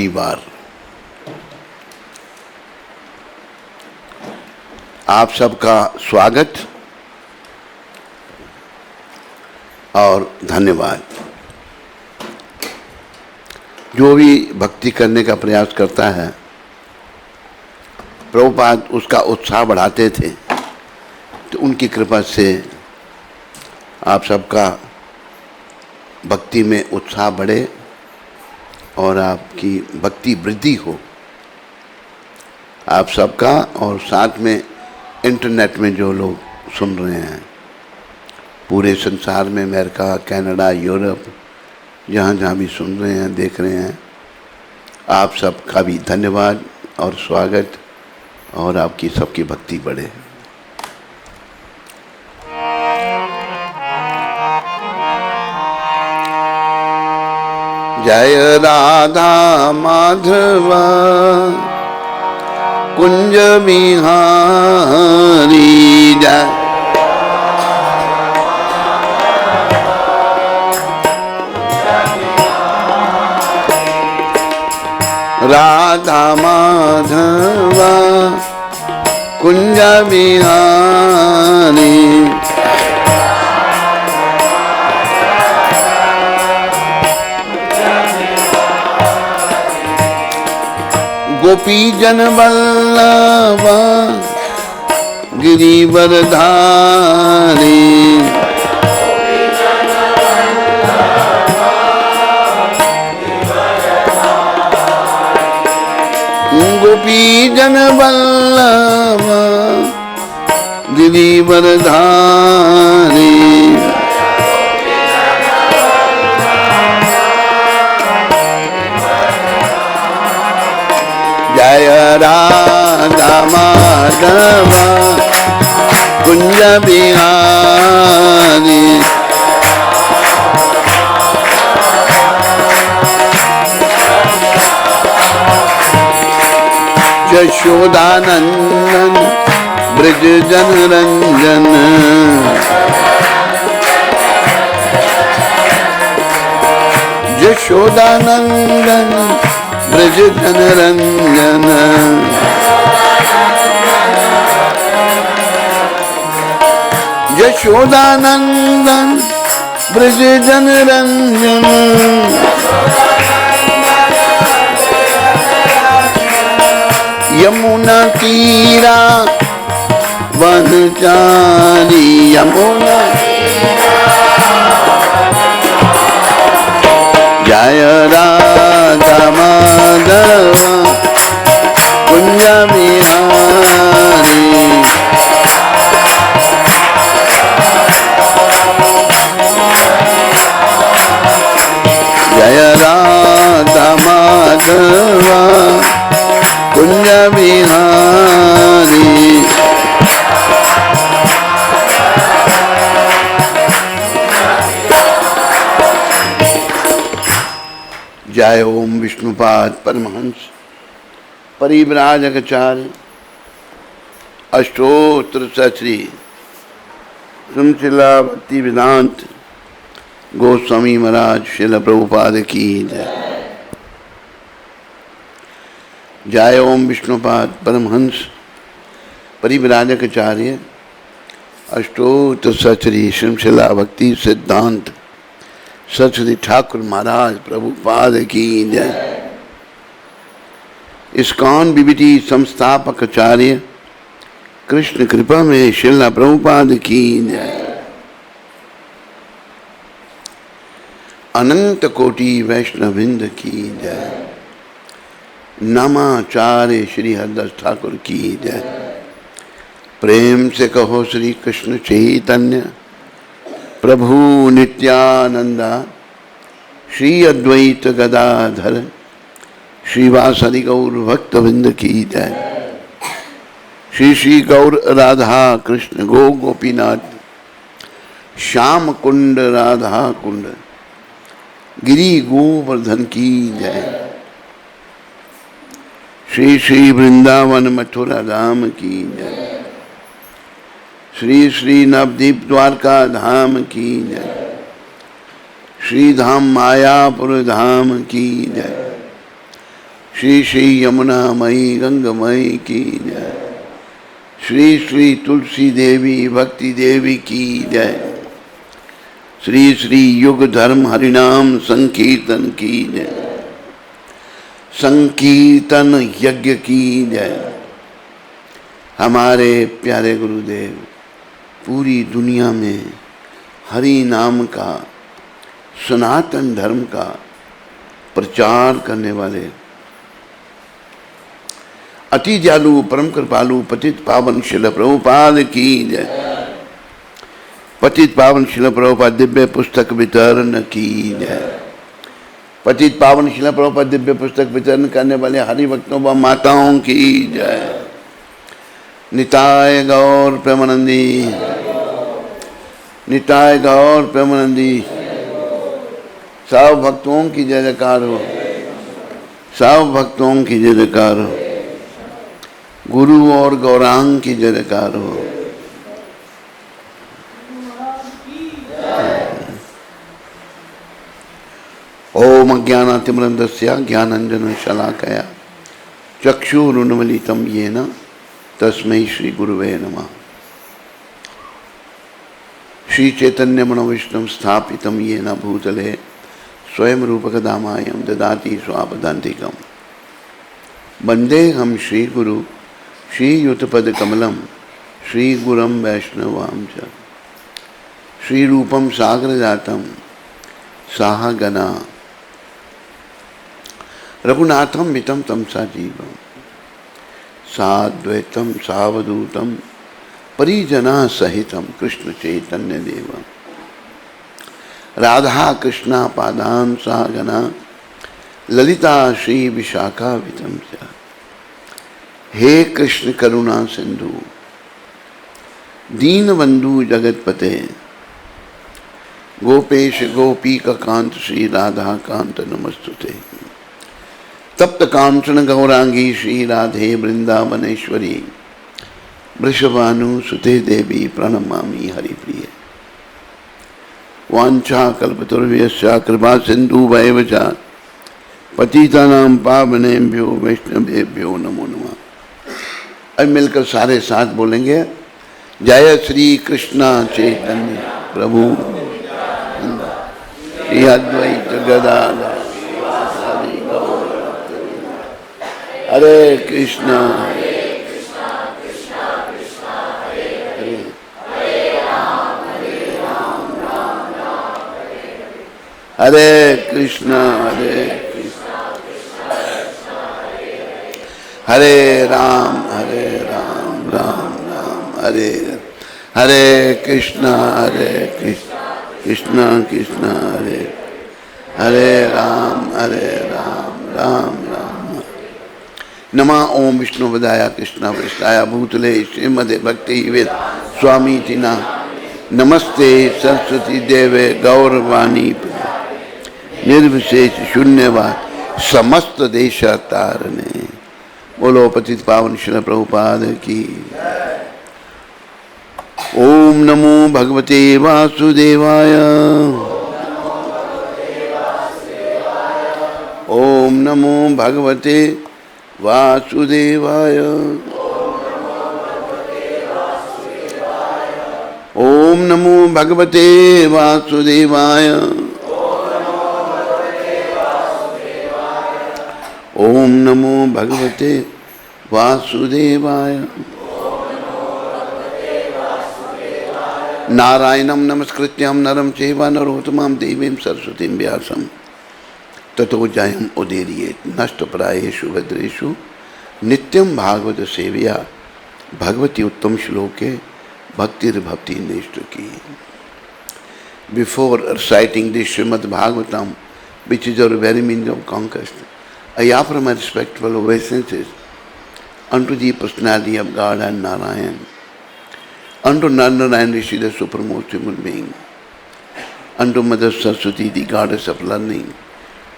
शनिवार। आप सबका स्वागत और धन्यवाद। जो भी भक्ति करने का प्रयास करता है, प्रभुपाद उसका उत्साह बढ़ाते थे, तो उनकी कृपा से आप सबका भक्ति में उत्साह बढ़े और आपकी भक्ति वृद्धि हो। आप सबका और साथ में इंटरनेट में जो लोग सुन रहे हैं, पूरे संसार में, अमेरिका, कनाडा, यूरोप, जहाँ जहाँ भी सुन रहे हैं, देख रहे हैं, आप सबका भी धन्यवाद और स्वागत, और आपकी सबकी भक्ति बढ़े। जय राधा माधवा कुंज बिहारी, जय राधा माधवा कुंज बिहारी, गोपी जन वल्लभा गिरिवरधारी, गोपी जन वल्लभा गिरिवरधारी, जय राधा माधवा कुंज बिहारी, यशोदानंदन ब्रज जन रंजन, यशोदानंदन ब्रज जन रंजन, यशोदानंदन ब्रज जन रंजन, यमुना तीरा वनचारी, यमुना जय राधा माधवा कुंज बिहारी, जय राधा माधवा कुंज बिहारी, जय ओम विष्णुपाद परमहंस परिव्राजकाचार्य अष्टोत्तर श्री श्रीमद् भक्ति वेदांत गोस्वामी महाराज श्रील प्रभुपाद की जय। जय ओम विष्णुपाद परमहंस परिव्राजकाचार्य अष्टोत्तर श्री श्रीमद् भक्ति सिद्धांत सरस्वती ठाकुर महाराज प्रभुपाद की जय। इस्कॉन बीबीटी संस्थापक आचार्य कृष्ण कृपा में श्रील प्रभुपाद की जय। अनंत कोटि वैष्णविंद की जय। नामाचार्य श्री हरदास ठाकुर की जय। प्रेम से कहो श्री कृष्ण चैतन्य प्रभु नित्यानंदा, श्री अद्वैत गदाधर श्रीवासदि गौर भक्तवृंद की जय। श्री श्री गौर राधा कृष्ण गो गोपीनाथ श्याम कुंड राधा कुंड गिरी गोवर्धन की जय। श्री श्री वृंदावन मथुरा धाम की जय। श्री श्री नवदीप द्वारका धाम की जय। श्री धाम मायापुर धाम की जय। श्री श्री यमुना मई गंगमयी की जय। श्री श्री तुलसी देवी भक्ति देवी की जय। श्री श्री युग धर्म हरिनाम संकीर्तन की जय। संकीर्तन यज्ञ की जय। हमारे प्यारे गुरुदेव पूरी दुनिया में हरि नाम का, सनातन धर्म का प्रचार करने वाले अति दयालु परम कृपालु पतित पावन शिल प्रभुपाद की जय। पतित पावन शिल प्रभुपाद दिव्य पुस्तक वितरण की जय। पतित पावन शिल प्रभुपाद दिव्य पुस्तक वितरण करने वाले हरि भक्तों व माताओं की जय। निताय गौर प्रेमानंदी, निताय गौर प्रेमानंदी। सब भक्तों की जय जयकार हो, सब भक्तों की जय जयकार हो। गुरु और गौरांग की जय जयकार हो। ओम अज्ञानातिमरन्दस्य ज्ञानाञ्जनशलाकया चक्षुरुन्मीलितं येन तस्मै श्री गुरुवे नमः। श्री चैतन्य मनोविष्णुं स्थापितं येन भूतले स्वयं रूपकदामायं ददाति स्वापदान्तिकम्। वन्देऽहं श्री गुरु श्रीयुतपदकमलं श्री गुरुं वैष्णवां च। श्री रूपं सागरजातं साहगना रघुनाथं मितं तं सजीवं साद्वैतं सावधूतं परिजना सहितं कृष्ण चैतन्य देवं राधा कृष्णा पादान सागना ललिता श्री विशाखावितं च। हे कृष्ण करुणा सिंधु दीनबंधु जगतपते गोपेश गोपी का कांत श्री राधा कांत नमस्तुते। तप्त कांचन गौरांगी श्री राधे वृंदावनेश्वरी वृषभानु सुते देवी प्रणमामि हरिप्रिय। वांछा कल्पतरुभ्यश्च कृपा सिंधु वैव च पतितानां पावनेभ्यो वैष्णवेभ्यो नमो नमः। अब मिलकर सारे साथ बोलेंगे जय श्री कृष्णा चैतन्य प्रभु श्री अद्वैत गदाधर हरे कृष्णा हरे कृष्णा हरे राम राम राम हरे हरे कृष्णा कृष्णा कृष्णा हरे हरे राम राम राम। नमः ओम विष्णु वदाय कृष्णा वृष्टाय भूतले श्रीमदे भक्ति वेद स्वामी तिना नमस्ते सरस्वती देवे गौरवाणी निर्विशेष शून्यवाद समस्त देशातारणे। बोलो पतित पावन श्री प्रभुपाद की। ओम नमो भगवते वासुदेवाय। ओम नमो भगवते वासुदेवाय। ओम नमो भगवते वासुदेवाय। ओम नमो भगवते वासुदेवाय। नारायणं नमस्कृत्यं नरं चैव नरोत्तमं देवीं सरस्वतीं व्यासं ततो जयम् उदीरयेत्। नष्टप्रायेषु भद्रेषु नित्यं भागवत सेवया भगवती उत्तम श्लोके भक्तिर्भक्ति निष्ठ की। Before reciting this Srimad Bhagavatam, which is our very means of conquest, I offer my respectful obeisances unto the personality of God and Narayan, unto Narayan Rishi, the supremest human being, unto Mother Saraswati, the goddess of learning,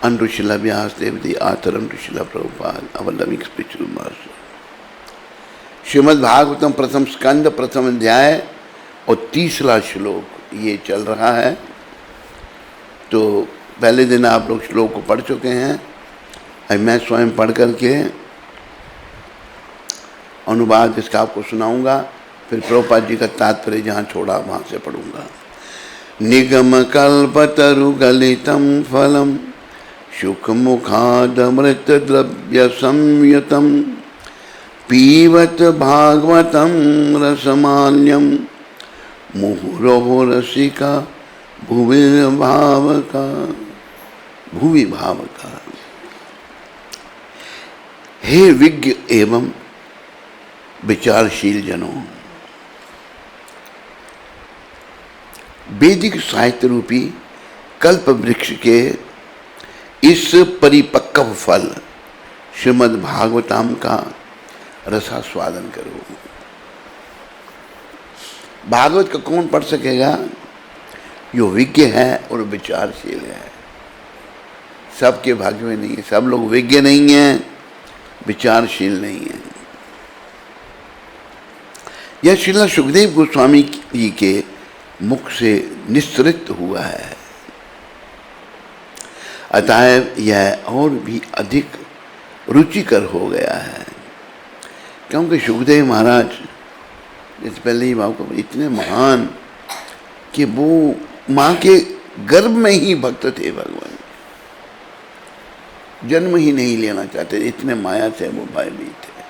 unto Srila Vyasadeva, the author, unto Srila Prabhupada, our loving spiritual master. Shrimad Bhagavatam प्रथम स्कंद प्रथम अध्याय और 30वां श्लोक ये चल रहा है। तो पहले दिन आप लोग श्लोक को पढ़ चुके हैं अब मैं स्वयं पढ़ करके अनुवाद इसका आपको सुनाऊंगा, फिर प्रभुपाद जी का तात्पर्य जहाँ छोड़ा वहाँ से पढ़ूंगा। निगम कल्पतरु गलितम फलम सुख मुखादमृत द्रव्य संयुतम पीवत भागवतम रसमाल्यम मुहुरोह रसिका भुवि भावका। भुवि भावका। हे विज्ञ एवं विचारशील जनों, वैदिक साहित्य रूपी कल्प वृक्ष के इस परिपक्व फल श्रीमद् भागवतम का रसास्वादन करो। भागवत का कौन पढ़ सकेगा? जो विज्ञ है और विचारशील है। सबके भाग्य में नहीं है, सब लोग विज्ञ नहीं हैं, विचारशील नहीं है। यह श्रील सुखदेव गोस्वामी जी के मुख से निस्सृत हुआ है, अतः यह और भी अधिक रुचिकर हो गया है। क्योंकि सुखदेव महाराज जैसे पहले ही बाबू को इतने महान कि वो माँ के गर्भ में ही भक्त थे, भगवान जन्म ही नहीं लेना चाहते, इतने माया से वो भयभीत थे।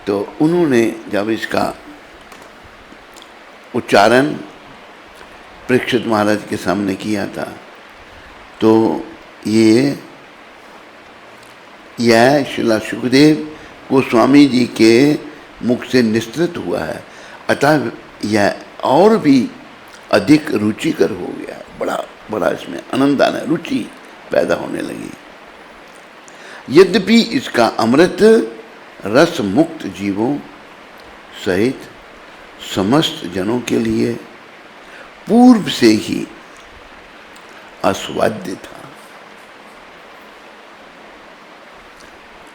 तो उन्होंने जब इसका उच्चारण परीक्षित महाराज के सामने किया था, तो यह श्रील सुखदेव गोस्वामी जी के मुख से निस्तृत हुआ है, अतः यह और भी अधिक रुचिकर हो गया। बड़ा बड़ा इसमें आनंद आना, रुचि पैदा होने लगी। यद्यपि इसका अमृत रस मुक्त जीवों सहित समस्त जनों के लिए पूर्व से ही आस्वाद्य था।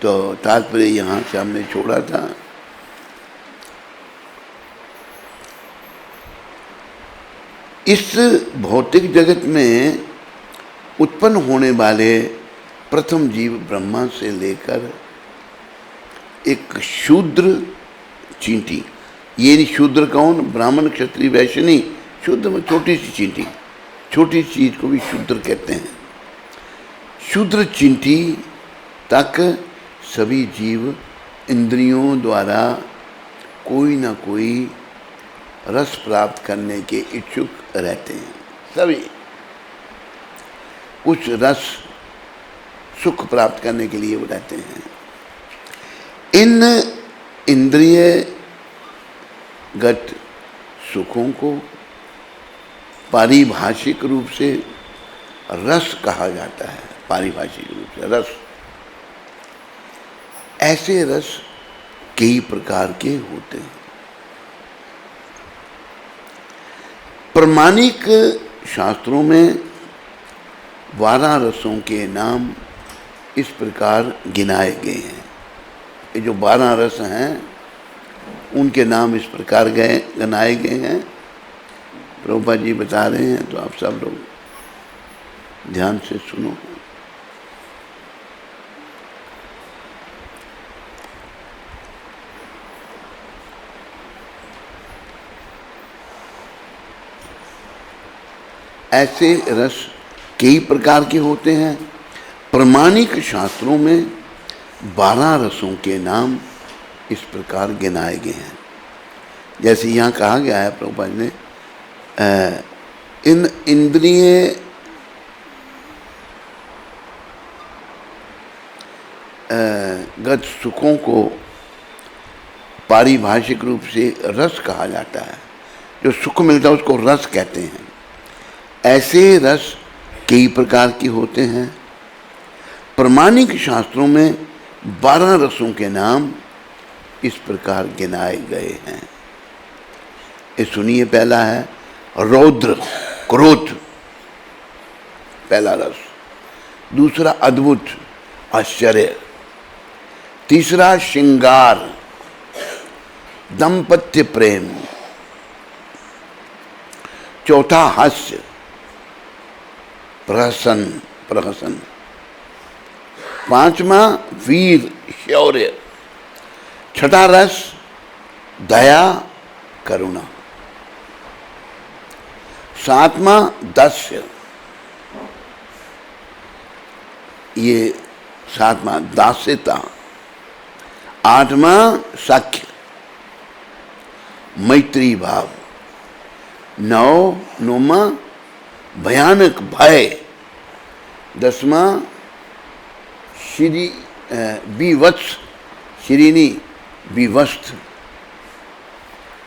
तो तात्पर्य यहाँ से हमने छोड़ा था। इस भौतिक जगत में उत्पन्न होने वाले प्रथम जीव ब्रह्मा से लेकर एक शूद्र चींटी, ये नहीं शूद्र कौन, ब्राह्मण क्षत्रिय वैश्य नहीं, शूद्र में छोटी सी चींटी, छोटी चीज को भी शूद्र कहते हैं। शूद्र चींटी तक सभी जीव इंद्रियों द्वारा कोई ना कोई रस प्राप्त करने के इच्छुक रहते हैं। सभी कुछ रस सुख प्राप्त करने के लिए वो रहते हैं। इन इंद्रियगत सुखों को पारिभाषिक रूप से रस कहा जाता है। पारिभाषिक रूप से रस, ऐसे रस कई प्रकार के होते हैं। प्रमाणिक शास्त्रों में 12 रसों के नाम इस प्रकार गिनाए गए हैं। ये जो 12 रस हैं उनके नाम इस प्रकार गिनाए गए हैं। प्रभुपाद जी बता रहे हैं, तो आप सब लोग ध्यान से सुनो। ऐसे रस कई प्रकार के होते हैं। प्रमाणिक शास्त्रों में 12 रसों के नाम इस प्रकार गिनाए गए हैं। जैसे यहाँ कहा गया है प्रभुपाद ने, इन इंद्रिय गत सुखों को पारिभाषिक रूप से रस कहा जाता है। जो सुख मिलता है उसको रस कहते हैं। ऐसे रस कई प्रकार के होते हैं। प्रमाणिक शास्त्रों में 12 रसों के नाम इस प्रकार गिनाए गए हैं। ये सुनिए, पहला है रौद्र, क्रोध, पहला रस। दूसरा अद्भुत, आश्चर्य। तीसरा श्रृंगार, दाम्पत्य प्रेम। चौथा हास्य, प्रहसन। पांचवा वीर शौर्य, छठा रस दया करुणा, सातवां दास्य, ये सातवां दास्यता, आठवां साख्य मैत्री भाव, नौवां भयानक भय, दसवां श्री विवत्स श्रीनी विवस्त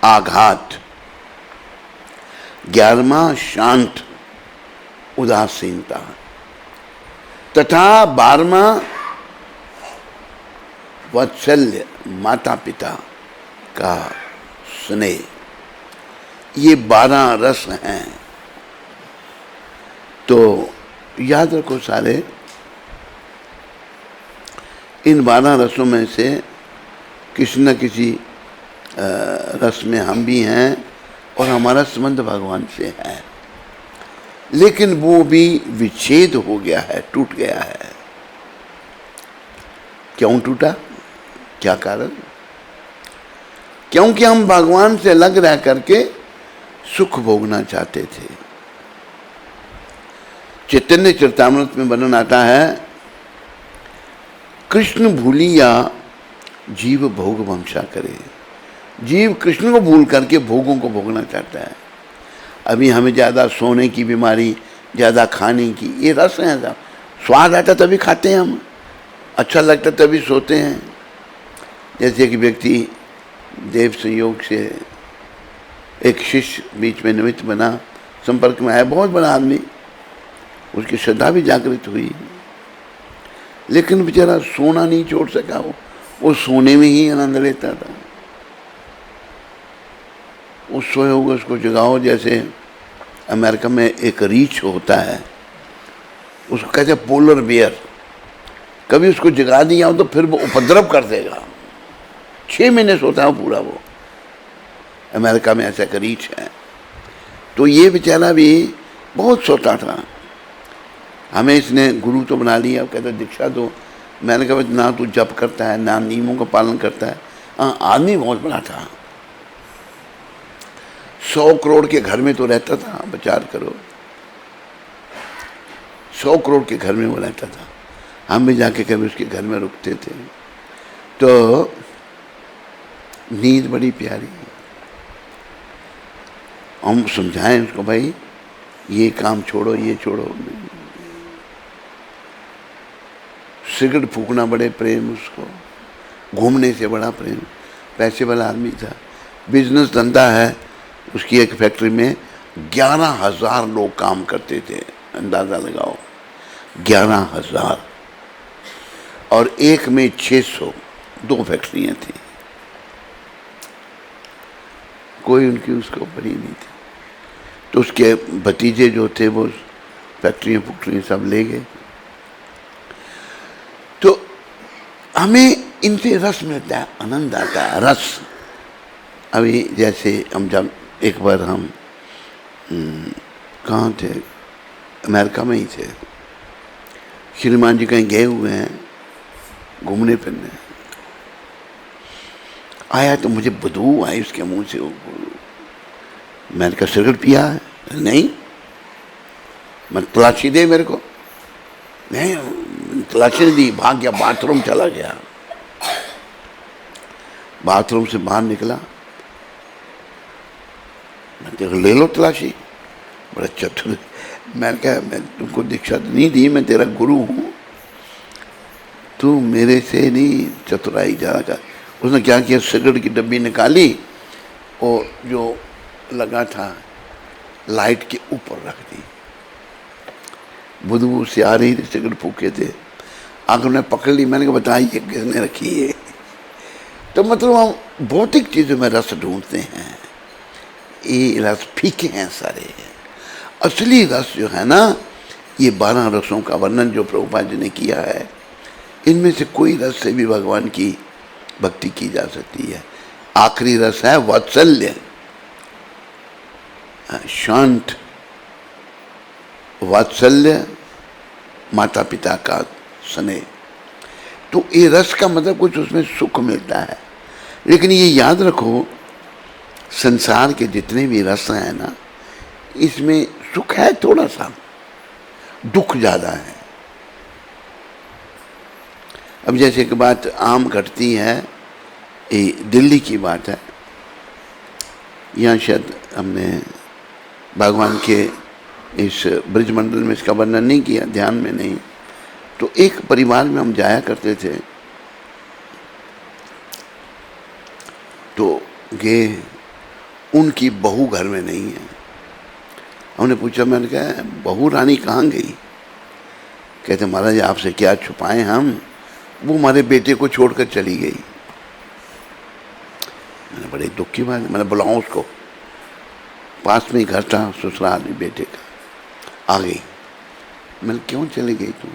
आघात, 11वां शांत उदासीनता तथा 12वां वात्सल्य माता पिता का स्नेह। ये 12 रस हैं। तो याद रखो सारे, इन 12 रसों में से किसी न किसी रस में हम भी हैं और हमारा संबंध भगवान से है, लेकिन वो भी विच्छेद हो गया है, टूट गया है। क्यों टूटा? क्या कारण? क्योंकि हम भगवान से अलग रह करके सुख भोगना चाहते थे। चैतन्य चरितामृत में वर्णन आता है, कृष्ण भूलिया जीव भोग वंशा करे। जीव कृष्ण को भूल करके भोगों को भोगना चाहता है। अभी हमें ज़्यादा सोने की बीमारी, ज़्यादा खाने की, ये रस है। स्वाद आता तभी खाते हैं हम, अच्छा लगता तभी सोते हैं। जैसे कि व्यक्ति देव संयोग से एक शिष्य बीच में निमित्त बना, संपर्क में आया, बहुत बड़ा आदमी, उसकी श्रद्धा भी जागृत हुई, लेकिन बेचारा सोना नहीं छोड़ सका। वो सोने में ही आनंद लेता था। उस सोए होगा उसको जगाओ। जैसे अमेरिका में एक रीछ होता है, उसको कहते हैं पोलर बियर। कभी उसको जगा दिया हो तो फिर वो उपद्रव कर देगा। 6 महीने सोता है पूरा वो। अमेरिका में ऐसा एक रीछ है। तो ये बेचारा भी बहुत सोता था। हमें इसने गुरु तो बना लिया, कहते दीक्षा दो। मैंने कहा ना तू जप करता है, ना नियमों का पालन करता है। आदमी बहुत बड़ा था, 100 करोड़ के घर में तो रहता था। विचार करो, 100 करोड़ के घर में वो रहता था। हम भी जाके कभी उसके घर में रुकते थे। तो नींद बड़ी प्यारी। हम समझाएं उसको, भाई ये काम छोड़ो, ये छोड़ो। सिगरेट फूकना बड़े प्रेम उसको, घूमने से बड़ा प्रेम। पैसे वाला आदमी था, बिजनेस धंधा है। उसकी एक फैक्ट्री में 11,000 लोग काम करते थे। अंदाज़ा लगाओ, 11,000, और एक में 600, 2 फैक्ट्रियाँ थी। कोई उनकी उसके ऊपर ही नहीं थी। तो उसके भतीजे जो थे वो फैक्ट्रियाँ सब ले गए। तो हमें इनसे रस मिलता है, आनंद आता है, रस। अभी जैसे हम जब एक बार हम कहाँ थे, अमेरिका में ही थे। श्रीमान जी कहीं गए हुए हैं घूमने फिरने, आया तो मुझे बदबू आई उसके मुंह से। मैंने कहा सिगरेट पिया है? नहीं। मैं तलाशी दे मेरे को। नहीं, तलाशी दी, भाग गया, बाथरूम चला गया। बाथरूम से बाहर निकला, मैं तेरे ले लो तलाशी। बड़ा चतुर। मैंने कहा मैं तुमको दीक्षा नहीं दी, मैं तेरा गुरु हूँ, तू मेरे से नहीं चतुराई जा रहा। उसने क्या किया, सिगरेट की डब्बी निकाली और जो लगा था लाइट के ऊपर रख दी। बुदबू से आ रही थी, सिगरेट फूके थे। आखिर ने पकड़ ली। मैंने कहा बताइए किसने रखी है? तो मतलब हम भौतिक चीज़ों में रस ढूंढते हैं। ये रस फीके हैं सारे। असली रस जो है ना, ये 12 रसों का वर्णन जो प्रभुपाद जी ने किया है, इनमें से कोई रस से भी भगवान की भक्ति की जा सकती है। आखिरी रस है वात्सल्य, शांत वात्सल्य, माता पिता का स्नेह। तो ये रस का मतलब कुछ उसमें सुख मिलता है। लेकिन ये याद रखो, संसार के जितने भी रस हैं ना, इसमें सुख है थोड़ा सा, दुख ज़्यादा है। अब जैसे एक बात आम घटती है, ये दिल्ली की बात है, यहाँ शायद हमने भगवान के इस ब्रजमंडल में इसका वर्णन नहीं किया, ध्यान में नहीं। तो एक परिवार में हम जाया करते थे, तो ये उनकी बहू घर में नहीं है। हमने पूछा, मैंने कहा बहू रानी कहाँ गई? कहते महाराज आपसे क्या छुपाएं हम, वो हमारे बेटे को छोड़कर चली गई। मैंने बड़े दुख की बात, मैंने बुलाऊं उसको, पास में ही घर था ससुराल बेटे का, आ गई। मैंने क्यों चली गई तू?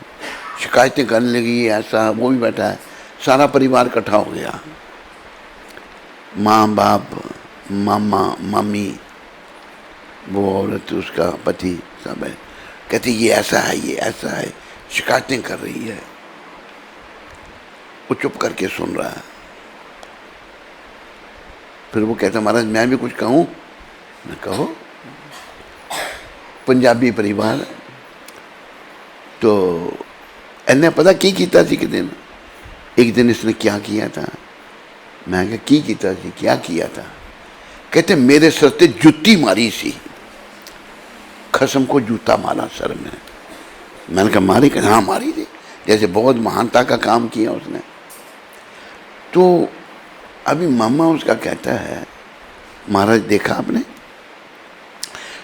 शिकायतें करने लगी, ऐसा वो भी बैठा है, सारा परिवार इकट्ठा हो गया, माँ बाप, मामा मामी, वो औरत उसका पति सब है। कहती ये ऐसा है, ये ऐसा है, शिकायतें कर रही है। वो चुप करके सुन रहा है। फिर वो कहता महाराज मैं भी कुछ कहूँ? मैं कहो। पंजाबी परिवार, तो इन्हें पता की कीता सी किसी एक दिन इसने क्या किया था? मैं कहा की कीता सी, क्या किया था? कहते मेरे सर ते जुत्ती मारी सी, खसम को जूता मारा सर में। मैंने कहा मारी? कहते हाँ मारी थी, जैसे बहुत महानता का काम किया उसने। तो अभी मामा उसका कहता है महाराज देखा आपने,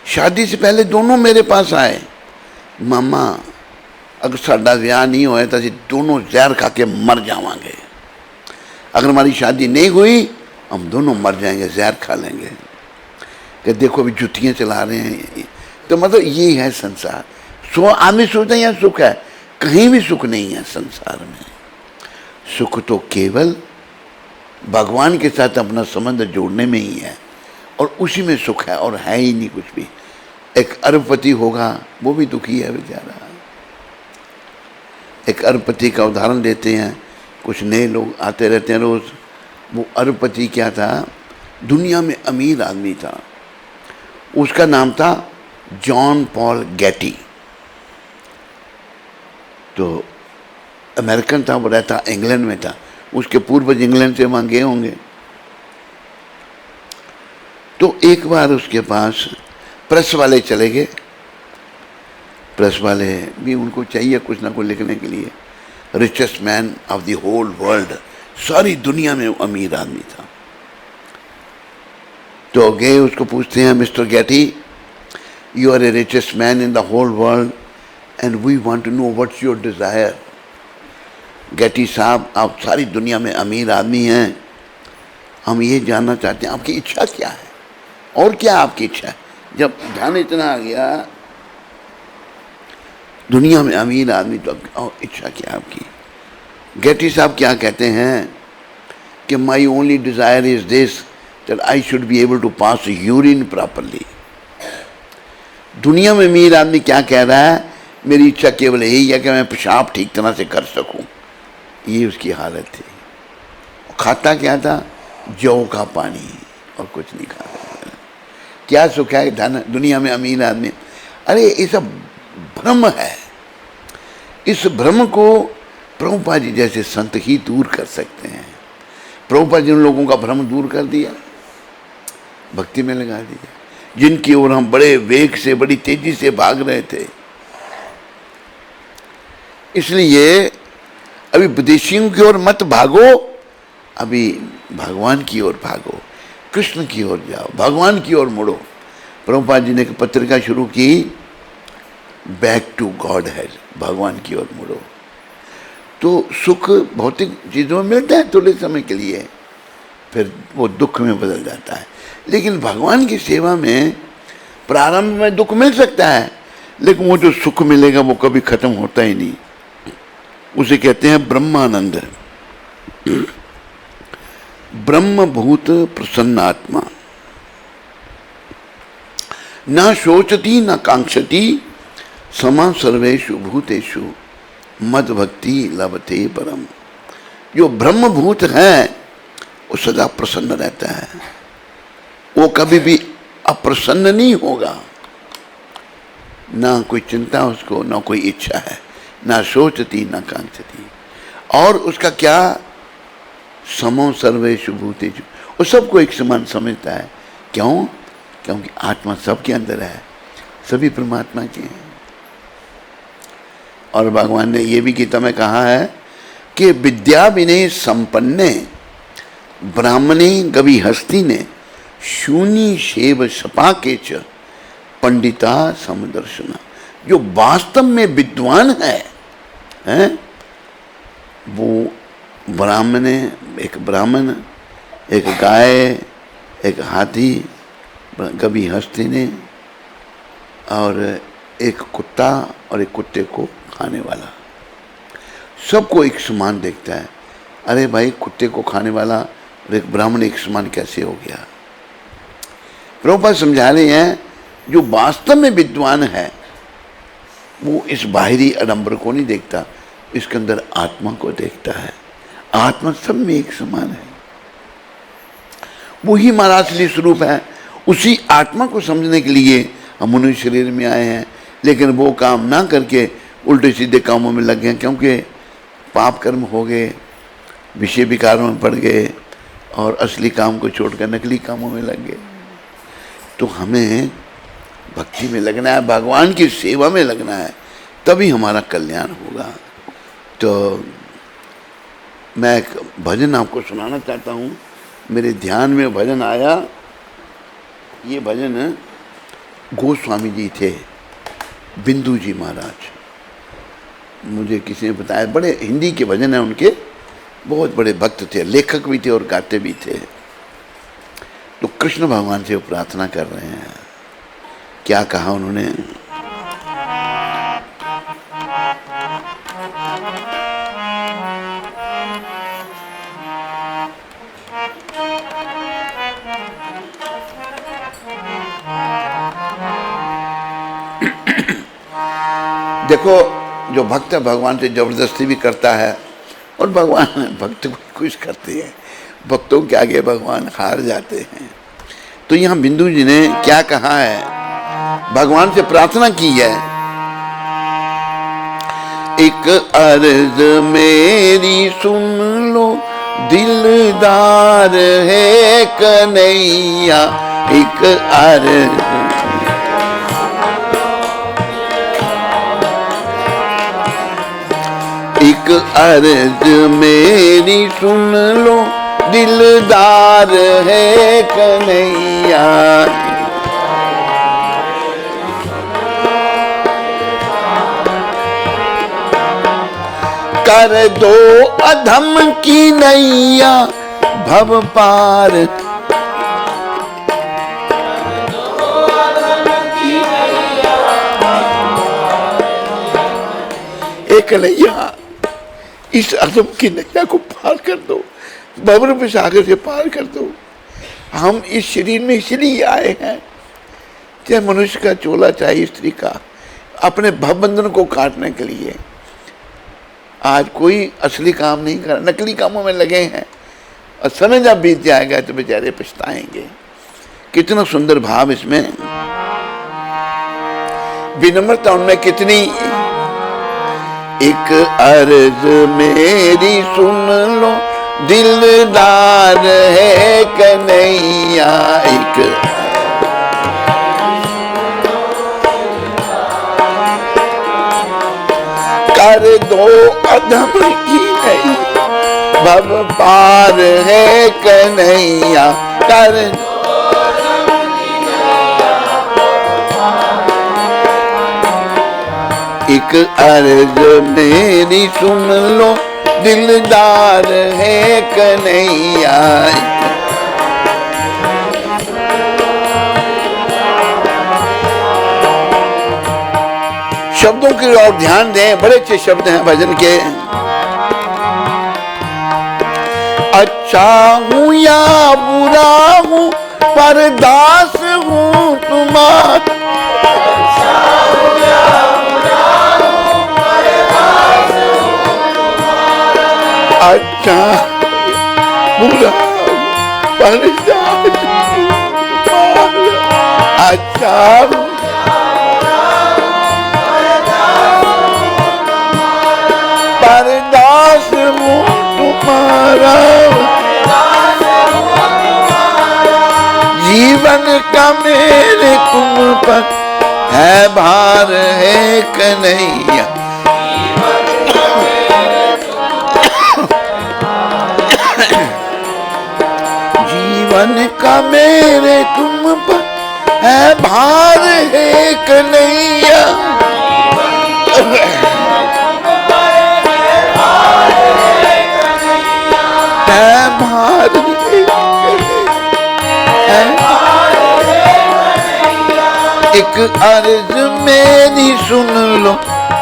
शादी से पहले दोनों मेरे पास आए, मामा अगर साडा विआह नहीं होया तो असीं दोनों जहर खा के मर जावांगे, अगर हमारी शादी नहीं हुई हम दोनों मर जाएंगे, जहर खा लेंगे। कि देखो अभी जुतियाँ चला रहे हैं। तो मतलब ये है संसार। आदमी सोचते हैं यहाँ सुख है, कहीं भी सुख नहीं है संसार में। सुख तो केवल भगवान के साथ अपना संबंध जोड़ने में ही है, और उसी में सुख है, और है ही नहीं कुछ भी। एक अरबपति होगा वो भी दुखी है बेचारा। एक अरबपति का उदाहरण देते हैं, कुछ नए लोग आते रहते हैं रोज। वो अरबपति क्या था, दुनिया में अमीर आदमी था, उसका नाम था जॉन पॉल गेटी। तो अमेरिकन था, वो रहता इंग्लैंड में था, उसके पूर्वज इंग्लैंड से वहाँ गए होंगे। तो एक बार उसके पास प्रेस वाले चले गए, प्रेस वाले भी उनको चाहिए कुछ ना कुछ लिखने के लिए। Richest man of the whole world, सारी दुनिया में अमीर आदमी था। तो गए उसको पूछते हैं, mister Getty you are a richest man in the whole world and we want to know what's your desire. Getty साहब आप सारी दुनिया में अमीर आदमी हैं, हम ये जानना चाहते हैं आपकी इच्छा क्या है, और क्या आपकी इच्छा है। जब ध्यान इतना आ गया दुनिया में अमीर आदमी, तो और इच्छा क्या आपकी? गेटी साहब क्या कहते हैं कि my only desire is this that I should be able to pass urine properly. दुनिया में अमीर आदमी क्या कह रहा है, मेरी इच्छा केवल यही है कि मैं पेशाब ठीक तरह से कर सकूं। ये उसकी हालत थी। खाता क्या था? जौ का पानी, और कुछ नहीं खाता। क्या सुख है धन दुनिया में अमीर आदमी? अरे ये सब भ्रम है। इस भ्रम को प्रभुपाद जी जैसे संत ही दूर कर सकते हैं। प्रभुपाद जी उन लोगों का भ्रम दूर कर दिया, भक्ति में लगा दिया, जिनकी ओर हम बड़े वेग से बड़ी तेजी से भाग रहे थे। इसलिए अभी विदेशियों की ओर मत भागो, अभी भगवान की ओर भागो, कृष्ण की ओर जाओ, भगवान की ओर मुड़ो। प्रभुपाद जी ने एक पत्रिका शुरू की, बैक टू गॉड हेड, भगवान की ओर मुड़ो। तो सुख भौतिक चीज़ों में मिलता है थोड़े समय के लिए, फिर वो दुख में बदल जाता है। लेकिन भगवान की सेवा में प्रारंभ में दुख मिल सकता है, लेकिन वो जो सुख मिलेगा वो कभी खत्म होता ही नहीं। उसे कहते हैं ब्रह्मानंद। ब्रह्मभूत प्रसन्न आत्मा, न शोचती न कांक्षती, समा सर्वेषु भूतेषु मद भक्ति लभते परम। जो ब्रह्मभूत है वो सदा प्रसन्न रहता है, वो कभी भी अप्रसन्न नहीं होगा। ना कोई चिंता उसको, ना कोई इच्छा है, ना सोचती ना कांक्षती। और उसका क्या, समो सर्वेषु भूतेषु, वो सबको एक समान समझता है। क्यों? क्योंकि आत्मा सबके अंदर है, सभी परमात्मा के हैं। और भगवान ने ये भी गीता में कहा है कि विद्या विनय संपन्ने ब्राह्मणे गवि हस्ती ने शून्य शेव सपा के च पंडिता समदर्शना। जो वास्तव में विद्वान है वो ब्राह्मण, एक ब्राह्मण, एक गाय, एक हाथी, कभी हस्ती ने, और एक कुत्ता और एक कुत्ते को खाने वाला, सबको एक समान देखता है। अरे भाई, कुत्ते को खाने वाला और एक ब्राह्मण एक समान कैसे हो गया? प्रभुपाद समझा रहे हैं जो वास्तव में विद्वान है वो इस बाहरी आडंबर को नहीं देखता, इसके अंदर आत्मा को देखता है। आत्मा सब में एक समान है, वही हमारा असली स्वरूप है। उसी आत्मा को समझने के लिए हम मनुष्य शरीर में आए हैं, लेकिन वो काम ना करके उल्टे सीधे कामों में लग गए, क्योंकि पाप कर्म हो गए, विषय विकारों में पड़ गए और असली काम को छोड़कर नकली कामों में लग गए। तो हमें भक्ति में लगना है, भगवान की सेवा में लगना है, तभी हमारा कल्याण होगा। तो मैं एक भजन आपको सुनाना चाहता हूँ, मेरे ध्यान में भजन आया। ये भजन गोस्वामी जी थे, बिंदु जी महाराज, मुझे किसी ने बताया, बड़े हिंदी के भजन हैं उनके, बहुत बड़े भक्त थे, लेखक भी थे और गाते भी थे। तो कृष्ण भगवान से वो प्रार्थना कर रहे हैं। क्या कहा उन्होंने? देखो, जो भक्त भगवान से जबरदस्ती भी करता है और भगवान भक्त को खुश करते हैं, भक्तों के आगे भगवान हार जाते हैं। तो यहाँ बिंदु जी ने क्या कहा है, भगवान से प्रार्थना की है, एक अर्ज मेरी सुन लो दिलदार है कन्हैया, एक अर्ज एक अर्ज मेरी सुन लो दिलदार है कन्हैया, कर दो अधम की नैया भव पार, एक कन्हैया इस अधम की नैया को पार कर दो, भवरूप सागर से पार कर दो। हम इस शरीर में इसलिए आए हैं, चाहे मनुष्य का चोला चाहे स्त्री का, अपने भवबंधन को काटने के लिए। आज कोई असली काम नहीं कर, नकली कामों में लगे हैं, और समय जब बीत जाएगा तो बेचारे पछताएंगे। कितना सुंदर भाव इसमें, विनम्रता उनमें कितनी। एक अर्ज मेरी सुन लो दिलदार है कन्हैया, एक कर दो अधम की नहीं भव पार है कन्हैया, कर एक अर्ज मेरी सुन लो दिलदार है कन्हैया। शब्दों की ओर ध्यान दें, बड़े अच्छे शब्द हैं भजन के। अच्छा हूँ या बुरा हूँ पर दास हूँ तुम्हारा, अच्छा बुरा अच्छा परदास वो तुम्हारा जीवन का मेरे तुम पर है भार है कन्हैया जीवन का मेरे तुम पर है भार है कन्हैया है भार एक अर्ज मेरी सुन लो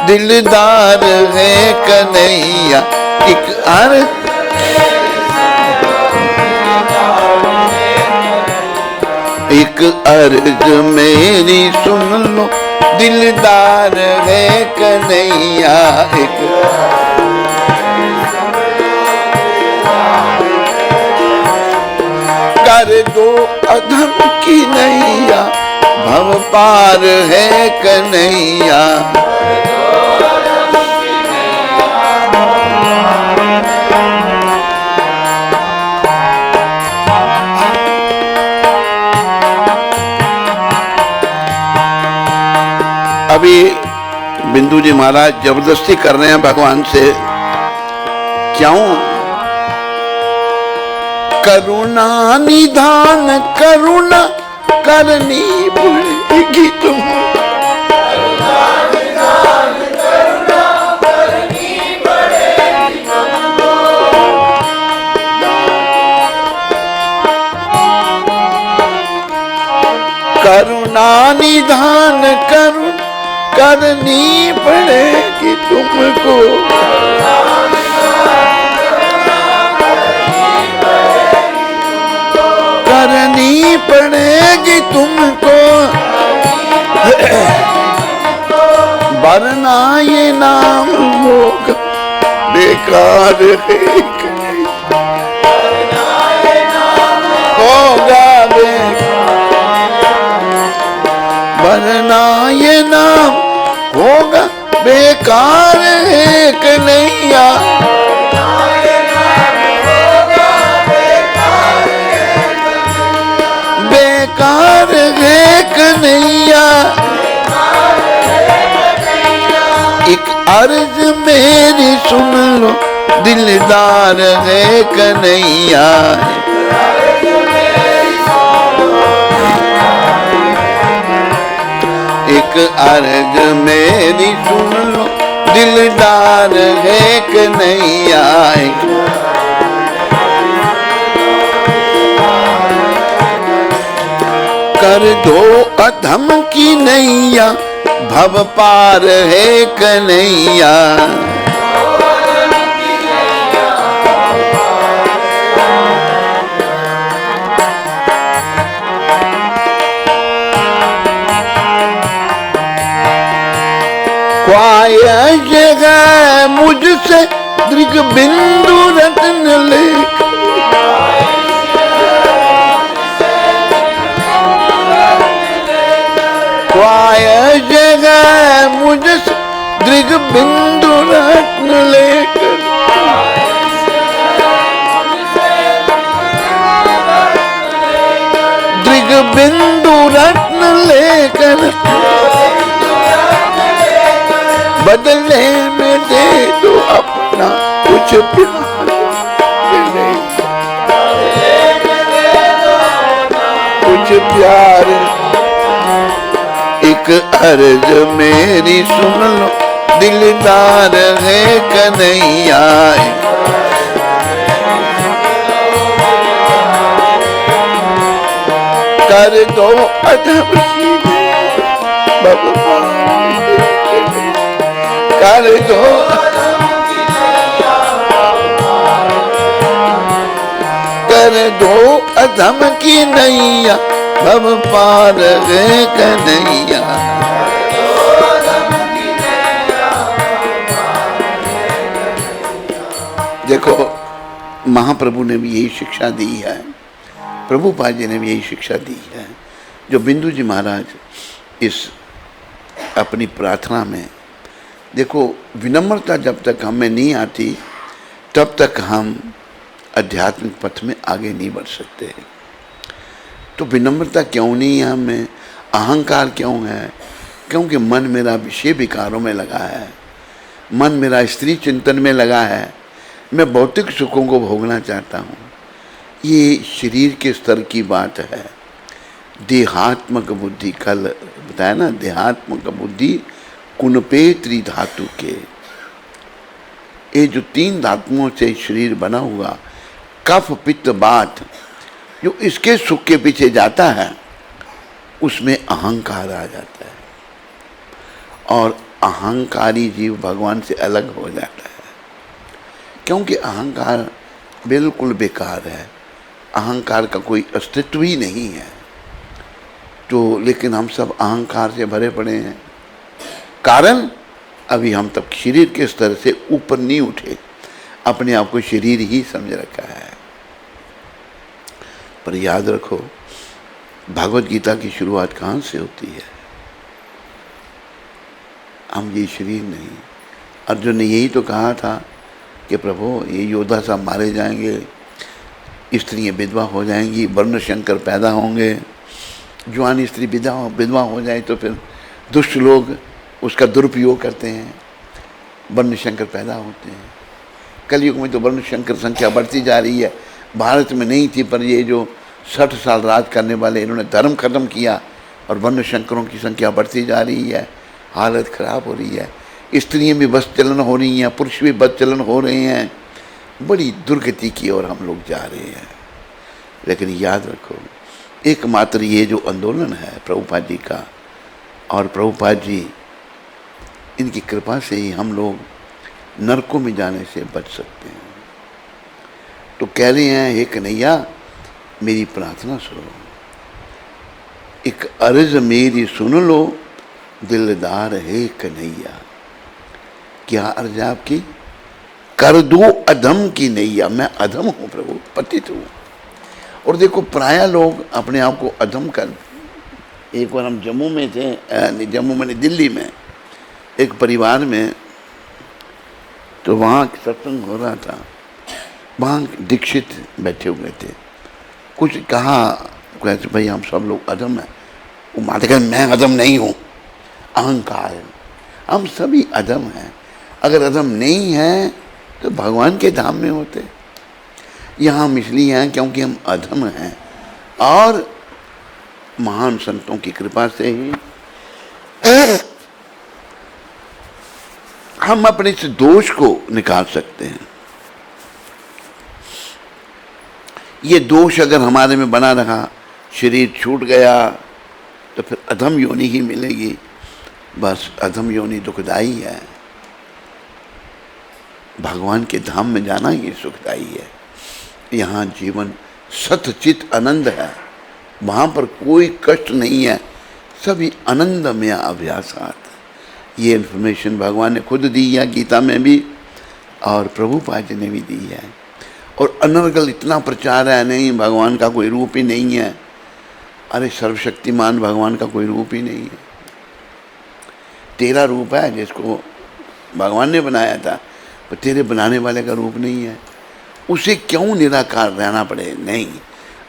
दिलदार है कन्हैया एक अर्ज एक अर्ज मेरी सुन लो दिलदार है कन्हैया एक कर दो अधम की नैया भव पार है कन्हैया अभी बिंदु जी महाराज जबरदस्ती कर रहे हैं भगवान से क्यों करुणा निधान करुणा करनी पड़ेगी तुम करुणा निधान करनी पड़ेगी तुमको करनी पड़ेगी तुमको वरना ये नाम होगा बेकार होगा वरना ये नाम होगा बेकार है कन्हैया बेकार है कन्हैया एक अर्ज मेरी सुन लो दिलदार है कन्हैया एक अर्ज मेरी सुन लो दिलदार है कन्हैया कर दो अधम की नैया भव पार है कन्हैया जगह मुझसे दृग बिंदु रत्न लेख जगह मुझसे दृग बिंदु रत्न लेकर दृग बिंदु रत्न लेकर बदले में दे दो अपना कुछ प्यार कुछ प्यार एक अर्ज मेरी सुन लो दिलदार है कन्हैया कर दो अधम कर दो कर दो अधम की नैया भव पार है कन्हैया देखो महाप्रभु ने भी यही शिक्षा दी है, प्रभुपाद जी ने भी यही शिक्षा दी है। जो बिंदु जी महाराज इस अपनी प्रार्थना में, देखो विनम्रता जब तक हमें नहीं आती तब तक हम आध्यात्मिक पथ में आगे नहीं बढ़ सकते। तो विनम्रता क्यों नहीं है हमें, अहंकार क्यों है? क्योंकि मन मेरा विषय विकारों में लगा है, मन मेरा स्त्री चिंतन में लगा है, मैं भौतिक सुखों को भोगना चाहता हूँ। ये शरीर के स्तर की बात है। देहात्मक बुद्धि, कल बताया ना, देहात्मक बुद्धि कुनपे त्रिधातु के, ये जो 3 धातुओं से शरीर बना हुआ, कफ पित्त वात, जो इसके सुख के पीछे जाता है उसमें अहंकार आ जाता है और अहंकारी जीव भगवान से अलग हो जाता है, क्योंकि अहंकार बिल्कुल बेकार है, अहंकार का कोई अस्तित्व ही नहीं है। तो लेकिन हम सब अहंकार से भरे पड़े हैं, कारण अभी हम तक शरीर के स्तर से ऊपर नहीं उठे, अपने आप को शरीर ही समझ रखा है। पर याद रखो, भागवत गीता की शुरुआत कहाँ से होती है? हम ये शरीर नहीं। अर्जुन ने यही तो कहा था कि प्रभु ये योद्धा सब मारे जाएंगे, स्त्रियाँ विधवा हो जाएंगी, वर्ण शंकर पैदा होंगे, जवान स्त्री विधवा हो जाए तो फिर दुष्ट लोग उसका दुरुपयोग करते हैं, वर्ण शंकर पैदा होते हैं। कलयुग में तो वर्ण शंकर संख्या बढ़ती जा रही है। भारत में नहीं थी, पर ये जो 60 साल राज करने वाले, इन्होंने धर्म खत्म किया और वर्ण शंकरों की संख्या बढ़ती जा रही है, हालत खराब हो रही है। स्त्रियाँ भी बस चलन हो रही हैं, पुरुष भी बस चलन हो रहे हैं, बड़ी दुर्गति की ओर हम लोग जा रहे हैं। लेकिन याद रखो, एकमात्र ये जो आंदोलन है प्रभुपाद जी का, और प्रभुपाद जी इनकी कृपा से ही हम लोग नरकों में जाने से बच सकते हैं। तो कह रहे हैं, हे कन्हैया मेरी प्रार्थना सुनो, एक अर्ज मेरी सुन लो, दिलदार है कन्हैया। क्या अर्ज आपकी? कर दो अधम की नैया। मैं अधम हूँ प्रभु, पतित हूँ। और देखो प्राय लोग अपने आप को अधम कर, एक बार हम जम्मू में थे, जम्मू में दिल्ली में एक परिवार में, तो वहाँ सत्संग हो रहा था, वहाँ दीक्षित बैठे हुए थे। कुछ कहा, कहते भाई हम सब लोग अधम हैं। वो माता कहते मैं अधम नहीं हूँ, अहंकार है, हम सभी अधम हैं। अगर अधम नहीं है तो भगवान के धाम में होते। यहाँ हम इसलिए हैं क्योंकि हम अधम हैं, और महान संतों की कृपा से ही हम अपने इस दोष को निकाल सकते हैं। ये दोष अगर हमारे में बना रहा, शरीर छूट गया, तो फिर अधम योनि ही मिलेगी। बस अधम योनि दुखदाई है, भगवान के धाम में जाना ही सुखदाई है। यहाँ जीवन सतचित आनंद है, वहाँ पर कोई कष्ट नहीं है, सभी आनंदमय अभ्यासात। ये इन्फॉर्मेशन भगवान ने खुद दी है गीता में भी, और प्रभुपाद जी ने भी दी है। और अनर्गल इतना प्रचार है, नहीं भगवान का कोई रूप ही नहीं है। अरे सर्वशक्तिमान भगवान का कोई रूप ही नहीं है, तेरा रूप है जिसको भगवान ने बनाया था, पर तेरे बनाने वाले का रूप नहीं है। उसे क्यों निराकार रहना पड़े? नहीं,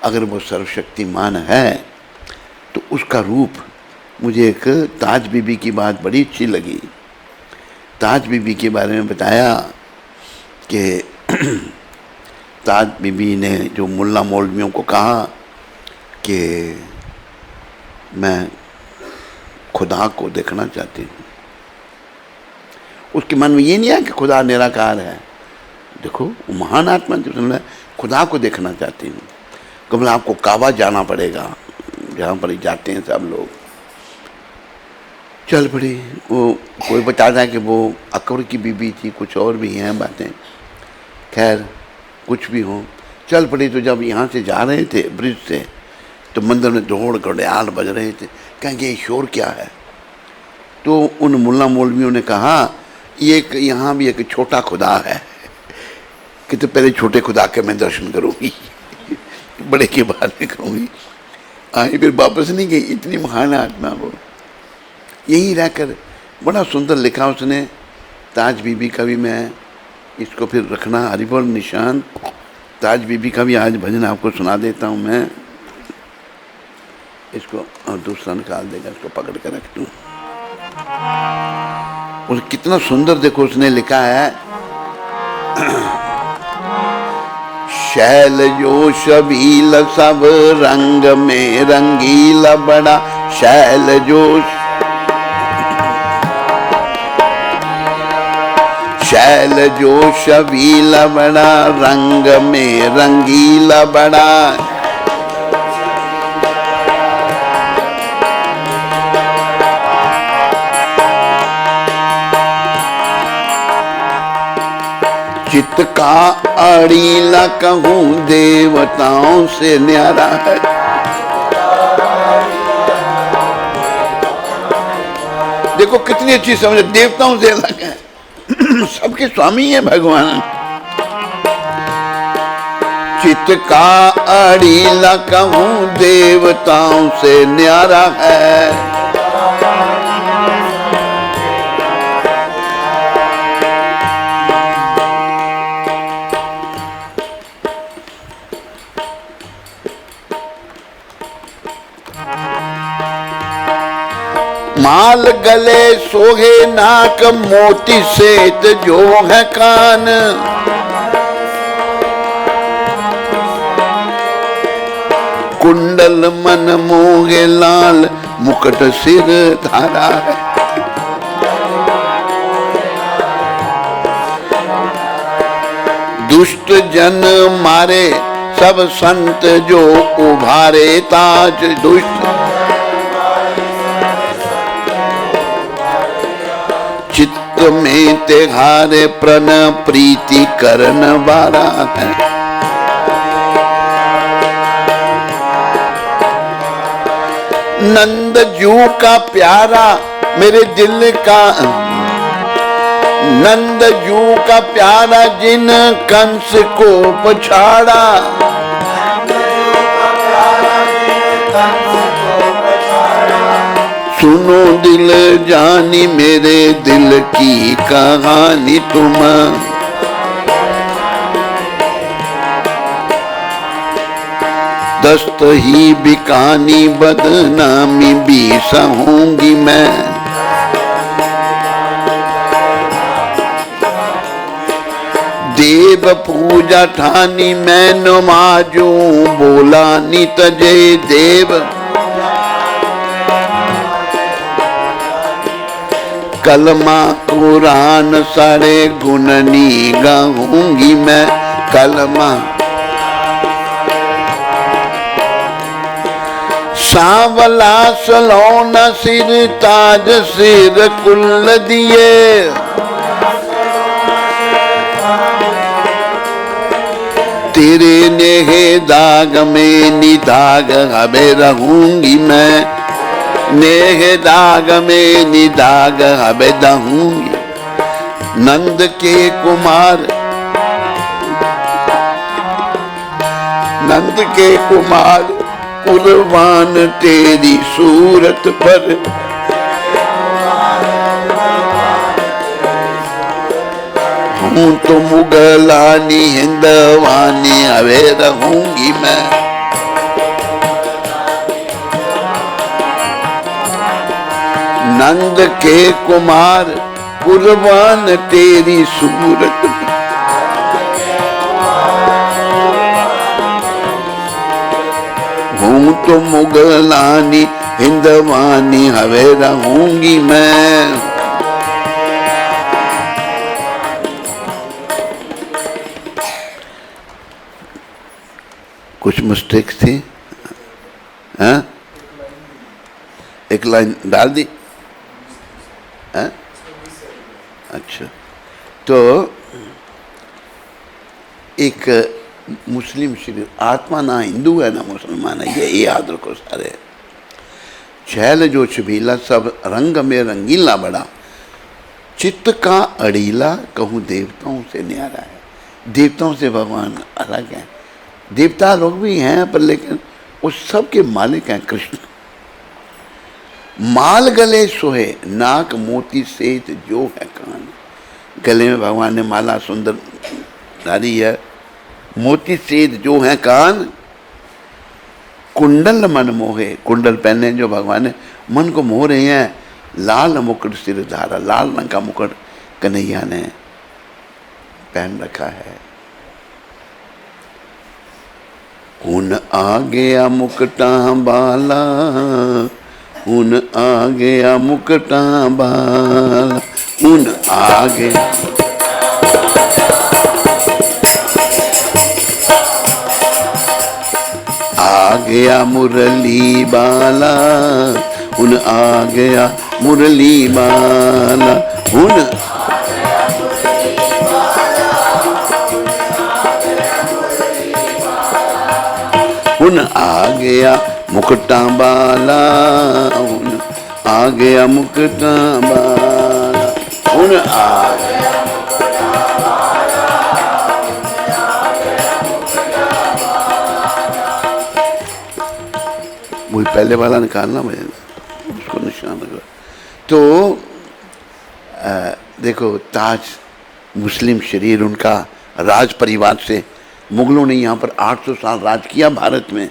अगर वो सर्वशक्तिमान है तो उसका रूप। मुझे एक ताज बीबी की बात बड़ी अच्छी लगी। ताज बीबी के बारे में बताया कि ताज बीबी ने जो मुल्ला मौलवियों को कहा कि मैं खुदा को देखना चाहती हूँ, उसके मन में ये नहीं है कि खुदा निराकार है। देखो वो महान आत्मा जो खुदा को देखना चाहती हूँ, कभी आपको काबा जाना पड़ेगा, जहाँ पर जाते हैं सब लोग। चल पड़ी, वो कोई बताता है कि वो अकबर की बीबी थी, कुछ और भी हैं बातें, खैर कुछ भी हो। चल पड़ी, तो जब यहाँ से जा रहे थे ब्रिज से, तो मंदिर में दौड़ घड़ियाल बज रहे थे। कहेंगे ये शोर क्या है? तो उन मुल्ला मौलवियों ने कहा ये यहाँ भी एक छोटा खुदा है। कि तो पहले छोटे खुदा के मैं दर्शन करूंगी, बड़े के बाद में करूंगी। आई फिर वापस नहीं गई, इतनी महान आत्मा वो। यही रहकर बड़ा सुंदर लिखा उसने ताज बीबी का भी। मैं इसको फिर रखना हरिबोल निशान। ताज बीबी का भी आज भजन आपको सुना देता हूँ मैं। इसको और दूसरा निकाल देगा, इसको पकड़ कर रख दूँ। और कितना सुंदर देखो उसने लिखा है, शैल जो शबील सब रंग में रंगीला बड़ा, शैल जो शैल जो शबीला बड़ा, रंग में रंगीला बड़ा। चित्त का अड़ीला कहूँ देवताओं से न्यारा है। देखो कितनी अच्छी समझ, देवताओं से अलग है, सबके स्वामी है भगवान। चित्त का अड़ीला कहूँ देवताओं से न्यारा है। माल गले सोहे नाक, मोती सेत जो है कान। कुंडल मन मोहे लाल, मुकुट सिर धारा है। दुष्ट जन मारे सब संत जो उभारे ताज। दुष्ट चित्त में तेहारे प्रण प्रीति करन वाला है। नंद जू का प्यारा मेरे दिल का, नंद जू का प्यारा जिन कंस को पछाड़ा। सुनो दिल जानी मेरे दिल की कहानी तुम। दस्त ही बिकानी बदनामी भी सहूंगी मैं। देव पूजा ठानी मैं नमाजू बोला नी तजे देव। कलमा कुरान सारे गुणनी गाऊंगी मैं। कलमा सांवला सलोना सिर ताज सिर कुल दिए। तेरे नेहे दाग में निदाग हमें रहूंगी मैं। नेह दाग में निदाग हमें दहूंगी। नंद के कुमार, नंद के कुमार कुर्बान तेरी सूरत पर। हूँ तो मुगलानी हिंदवानी हवे रहूंगी मैं। नंद के कुमार कुर्बान तेरी सूरत। हूँ तो मुगलानी हिंदवानी हवे रहूंगी मैं। कुछ मिस्टेक्स थी, हाँ? एक लाइन डाल दी, हाँ? अच्छा, तो एक मुस्लिम श्री आत्मा ना हिंदू है ना मुसलमान है, ये याद रखो सारे। छैल जो छबीला सब रंग में रंगीला बड़ा, चित्त का अड़ीला कहूँ देवताओं से न्यारा है। देवताओं से भगवान अलग हैं। देवता लोग भी हैं पर लेकिन उस सब के मालिक हैं कृष्ण। माल गले सोहे नाक मोती सेत जो है कान। गले में भगवान ने माला सुंदर डाली है, मोती सेत जो है कान। कुंडल मन मोहे, कुंडल पहने जो भगवान ने मन को मोह रहे हैं। लाल मुकुट सिर धारा, लाल रंग का मुकुट कन्हैया ने पहन रखा है। हुन आ गया मुकुटा बाला, हुन आ गया मुकुटा बाला, हुन आ गया आ गया मुरली बाला, हुन आ गया मुरली बाला, हुन हुन आ गया मुकुटा बाला, हुन आ गया मुकुटा बाला, हुन आ गया वही पहले वाला निकालना मुझे, उसको निशान लगा। तो देखो ताज मुस्लिम शरीर, उनका राज परिवार से, मुगलों ने यहाँ पर 800 साल राज किया भारत में,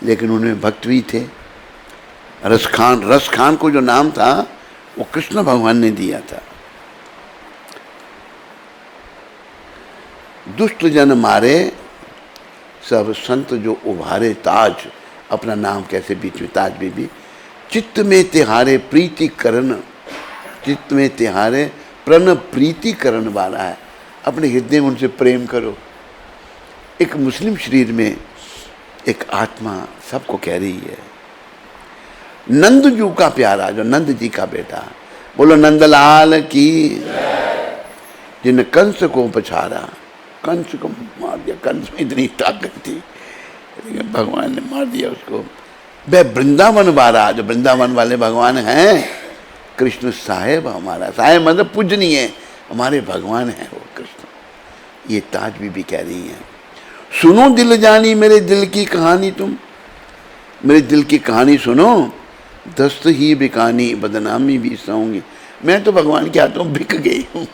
लेकिन उनमें भक्त भी थे। रस खान को जो नाम था वो कृष्ण भगवान ने दिया था। दुष्ट जन मारे सब संत जो उभारे ताज, अपना नाम कैसे बीच में ताज बीबी। चित्त में तिहारे प्रीति करण, चित्त में तिहारे प्रण प्रीति करण वाला है, अपने हृदय में उनसे प्रेम करो। एक मुस्लिम शरीर में एक आत्मा सबको कह रही है। नंद जू का प्यारा, जो नंद जी का बेटा, बोलो नंदलाल की, जिन कंस को पछाड़ा, कंस को मार दिया। कंस में इतनी ताकत थी लेकिन भगवान ने मार दिया उसको। वह वृंदावन वाला, जो वृंदावन वाले भगवान हैं, कृष्ण साहेब हमारा, साहेब मतलब पूजनीय, हमारे भगवान हैं वो कृष्ण। ये ताज बीबी कह रही हैं, सुनो दिल जानी मेरे दिल की कहानी, तुम मेरे दिल की कहानी सुनो। दस्त ही बिकानी बदनामी भी सहूंगी, मैं तो भगवान के हाथों बिक गई हूँ।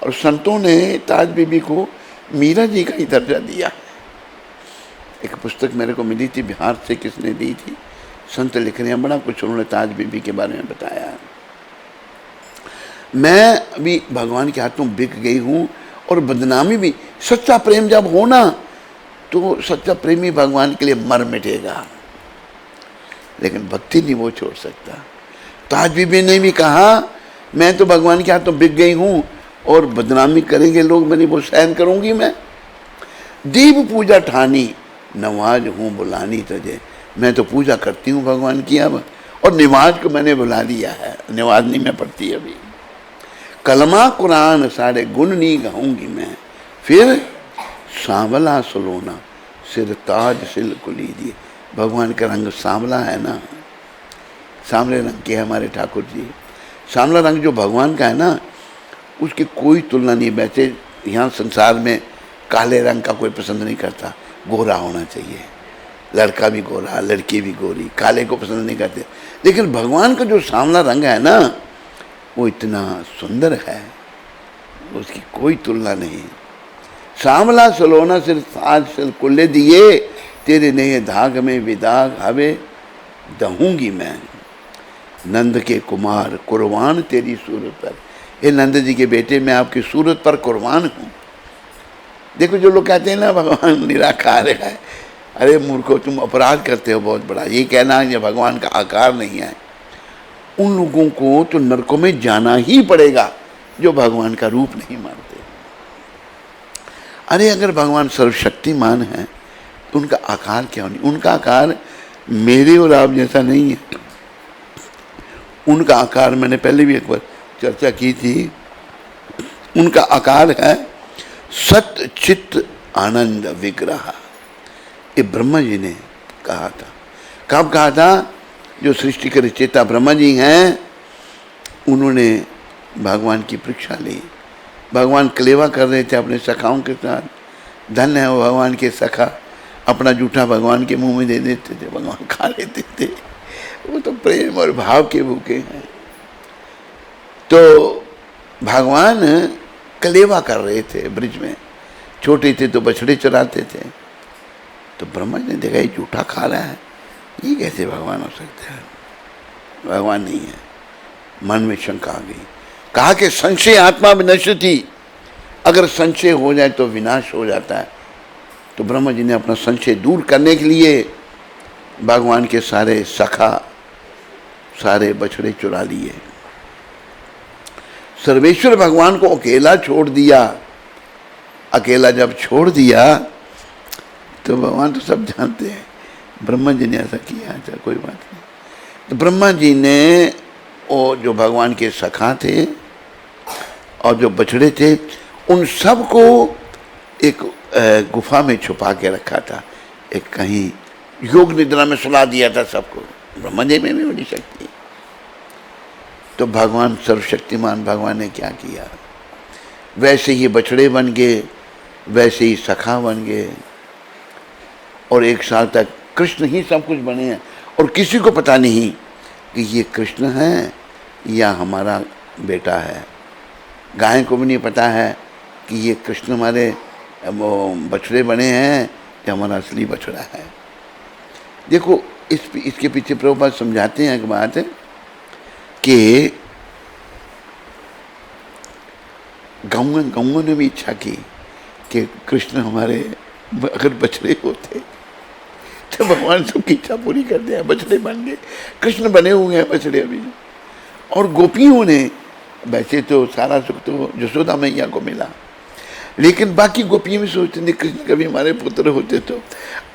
और संतों ने ताज बीबी को मीरा जी का ही दर्जा दिया। एक पुस्तक मेरे को मिली थी, बिहार से किसने दी थी, संत लिख रहे हैं, बड़ा कुछ उन्होंने ताज बीबी के बारे में बताया। मैं अभी भगवान के हाथों बिक गई हूँ और बदनामी भी। सच्चा प्रेम जब हो ना तो सच्चा प्रेमी भगवान के लिए मर मिटेगा, लेकिन भक्ति नहीं वो छोड़ सकता। ताज बीबी ने भी कहा मैं तो भगवान के हाथों बिक गई हूँ और बदनामी करेंगे लोग, मैंने वो सहन करूंगी मैं। दीप पूजा ठानी नवाज हूँ बुलानी तुझे, मैं तो पूजा करती हूँ भगवान की अब, और नमाज को मैंने बुला लिया है, नमाज नहीं मैं पढ़ती अभी। कलमा कुरान सारे गुण नहीं गाऊंगी मैं, फिर सांवला सलोना सिर ताज सिल कुली दिए। भगवान का रंग सांवला है ना, सांवले रंग के हमारे ठाकुर जी। सांवला रंग जो भगवान का है ना, उसकी कोई तुलना नहीं। वैसे यहाँ संसार में काले रंग का कोई पसंद नहीं करता, गोरा होना चाहिए, लड़का भी गोरा लड़की भी गोरी, काले को पसंद नहीं करते। लेकिन भगवान का जो सांवला रंग है ना, वो इतना सुंदर है, उसकी कोई तुलना नहीं। सांवला सलोना सिर साज सिर कुल्ले दिए, तेरे नए धाग में विदाग हवे दहूंगी मैं। नंद के कुमार कुर्बान तेरी सूरत पर, ये नंद जी के बेटे मैं आपकी सूरत पर कुर्बान हूँ। देखो जो लोग कहते हैं ना भगवान निराकार है, अरे मूर्खो तुम अपराध करते हो बहुत बड़ा, ये कहना ये भगवान का आकार नहीं है। उन लोगों को तो नरकों में जाना ही पड़ेगा जो भगवान का रूप नहीं मानते। अरे अगर भगवान सर्वशक्तिमान है तो उनका आकार क्या नहीं? उनका आकार मेरे और आप जैसा नहीं है। उनका आकार मैंने पहले भी एक बार चर्चा की थी, उनका आकार है सत चित्त आनंद विग्रह। ये ब्रह्मा जी ने कहा था। कब कहा था? जो सृष्टि के रचयिता ब्रह्मा जी हैं, उन्होंने भगवान की परीक्षा ली भगवान कलेवा कर रहे थे अपने सखाओं के साथ। धन्य है वो भगवान के सखा, अपना जूठा भगवान के मुंह में दे देते थे, भगवान खा लेते थे। वो तो प्रेम और भाव के भूखे हैं। तो भगवान कलेवा कर रहे थे ब्रिज में, छोटे थे तो बछड़े चराते थे। तो ब्रह्मा जी ने देखा ये जूठा खा रहा है, ये कैसे भगवान हो सकते हैं? भगवान नहीं है। मन में शंका आ गई। कहा कि संशय आत्मा विनश्यति, अगर संशय हो जाए तो विनाश हो जाता है। तो ब्रह्मा जी ने अपना संशय दूर करने के लिए भगवान के सारे सखा, सारे बछड़े चुरा लिए। सर्वेश्वर भगवान को अकेला छोड़ दिया। अकेला जब छोड़ दिया तो भगवान तो सब जानते हैं, ब्रह्मा जी ने ऐसा किया। अच्छा कोई बात नहीं। तो ब्रह्मा जी ने वो जो भगवान के सखा थे और जो बछड़े थे, उन सब को एक गुफा में छुपा के रखा था। एक कहीं योग निद्रा में सुला दिया था सबको। ब्रह्मा जी में भी बड़ी शक्ति। तो भगवान सर्वशक्तिमान भगवान ने क्या किया, वैसे ही बछड़े बन गए, वैसे ही सखा बन गए। और 1 साल तक कृष्ण ही सब कुछ बने हैं और किसी को पता नहीं कि ये कृष्ण है या हमारा बेटा है। गाय को भी नहीं पता है कि ये कृष्ण हमारे वो बछड़े बने हैं या हमारा असली बछड़ा है। देखो इसके पीछे प्रभुपाद समझाते हैं एक बात है कि गौओं ने भी इच्छा की कि कृष्ण हमारे अगर बछड़े होते तो भगवान सबकी इच्छा पूरी कर दिया। बछड़े बन गए, कृष्ण बने हुए हैं बछड़े अभी। और गोपियों ने, वैसे तो सारा सुख तो यशोदा मैया को मिला, लेकिन बाकी गोपियां भी सोचते थे कृष्ण कभी हमारे पुत्र होते तो।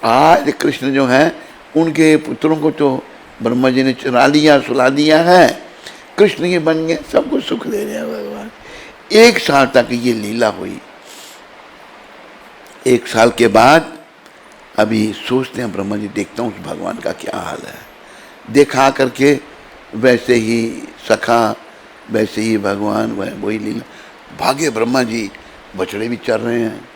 आज कृष्ण जो है उनके पुत्रों को तो ब्रह्मा जी ने चुरा लिया, सुला दिया है। कृष्ण ये बन गए, सबको सुख दे रहे हैं भगवान। 1 साल तक ये लीला हुई। 1 साल के बाद अभी सोचते हैं ब्रह्मा जी, देखता हूँ उस भगवान का क्या हाल है। देखा करके वैसे ही सखा, वैसे ही भगवान, वही लीला। भागे ब्रह्मा जी, बछड़े भी चल रहे हैं।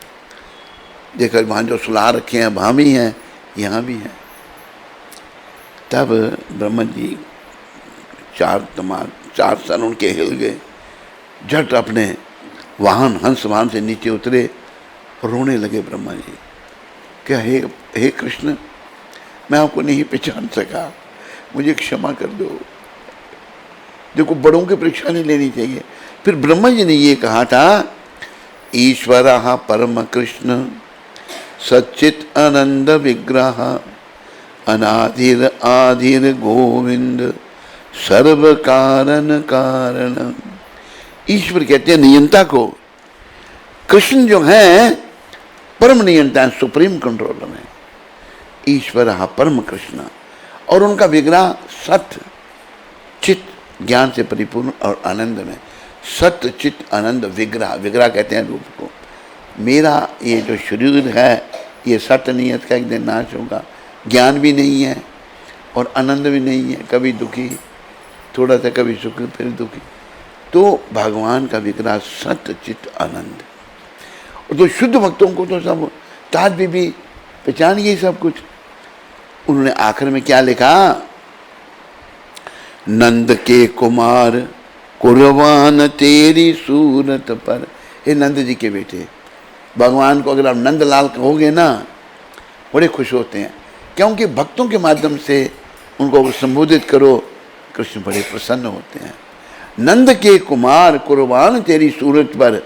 देखो वहाँ जो सुला रखे हैं वहाँ भी हैं, यहाँ भी हैं। तब ब्रह्मा जी 4 सन उनके हिल गए। झट अपने वाहन, हंस वाहन से नीचे उतरे, रोने लगे ब्रह्मा जी। क्या हे कृष्ण, मैं आपको नहीं पहचान सका, मुझे क्षमा कर दो। देखो बड़ों की परीक्षा नहीं लेनी चाहिए। फिर ब्रह्मा जी ने ये कहा था, ईश्वरः परम कृष्ण सच्चित आनंद विग्रह अनाधिर आधिर गोविंद सर्व कारण कारण। ईश्वर कहते हैं नियंता को। कृष्ण जो है परम नियंता है, सुप्रीम कंट्रोलर है। ईश्वर परम कृष्ण, और उनका विग्रह सत्य चित्त ज्ञान से परिपूर्ण और आनंद में। सत्य चित्त आनंद विग्रह, विग्रह कहते हैं रूप को। मेरा ये जो शरीर है ये सत्य नियत का एक दिन नाश होगा। ज्ञान भी नहीं है और आनंद भी नहीं है, कभी दुखी थोड़ा सा, कभी सुखी फिर दुखी। तो भगवान का विग्रह सत्य चित्त आनंद। और तो शुद्ध भक्तों को तो सब ताज बीबी पहचान गई सब कुछ। उन्होंने आखिर में क्या लिखा, नंद के कुमार कुर्बान तेरी सूरत पर। हे नंद जी के बेटे, भगवान को अगर आप नंदलाल कहोगे ना, बड़े खुश होते हैं, क्योंकि भक्तों के माध्यम से उनको संबोधित करो, कृष्ण बड़े प्रसन्न होते हैं। नंद के कुमार कुर्बान तेरी सूरत पर,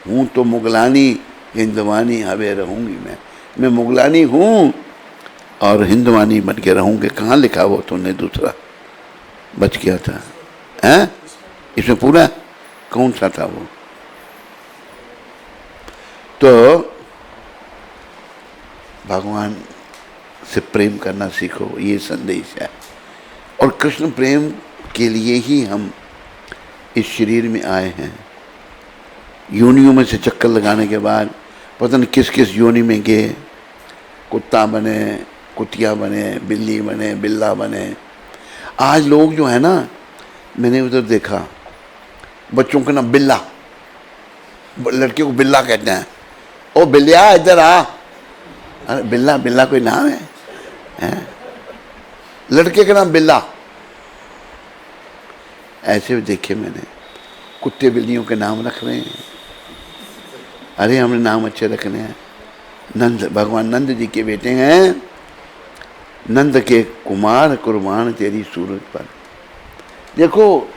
हूँ तो मुगलानी हिंदवानी हवे रहूँगी। मैं मुगलानी हूँ और हिंदवानी बन के रहूँगी। कहाँ लिखा वो तुमने दूसरा बच गया था हैं? इसमें पूरा कौन सा था वो? तो भगवान से प्रेम करना सीखो, ये संदेश है। और कृष्ण प्रेम के लिए ही हम इस शरीर में आए हैं। योनियों में से चक्कर लगाने के बाद पता नहीं किस किस योनि में गए, कुत्ता बने, कुतिया बने, बिल्ली बने, बिल्ला बने। आज लोग जो है ना, मैंने उधर देखा बच्चों का नाम बिल्ला, लड़के को बिल्ला कहते हैं। ओ बिल्लिया इधर आ। अरे बिल्ला, बिल्ला कोई नाम है? लड़के का नाम बिल्ला। ऐसे भी देखे मैंने, कुत्ते बिल्लियों के नाम रख रहे हैं। अरे हमने नाम अच्छे रखने हैं। नंद, भगवान नंद जी के बेटे हैं। नंद के कुमार कुर्बान तेरी सूरत पर। देखो,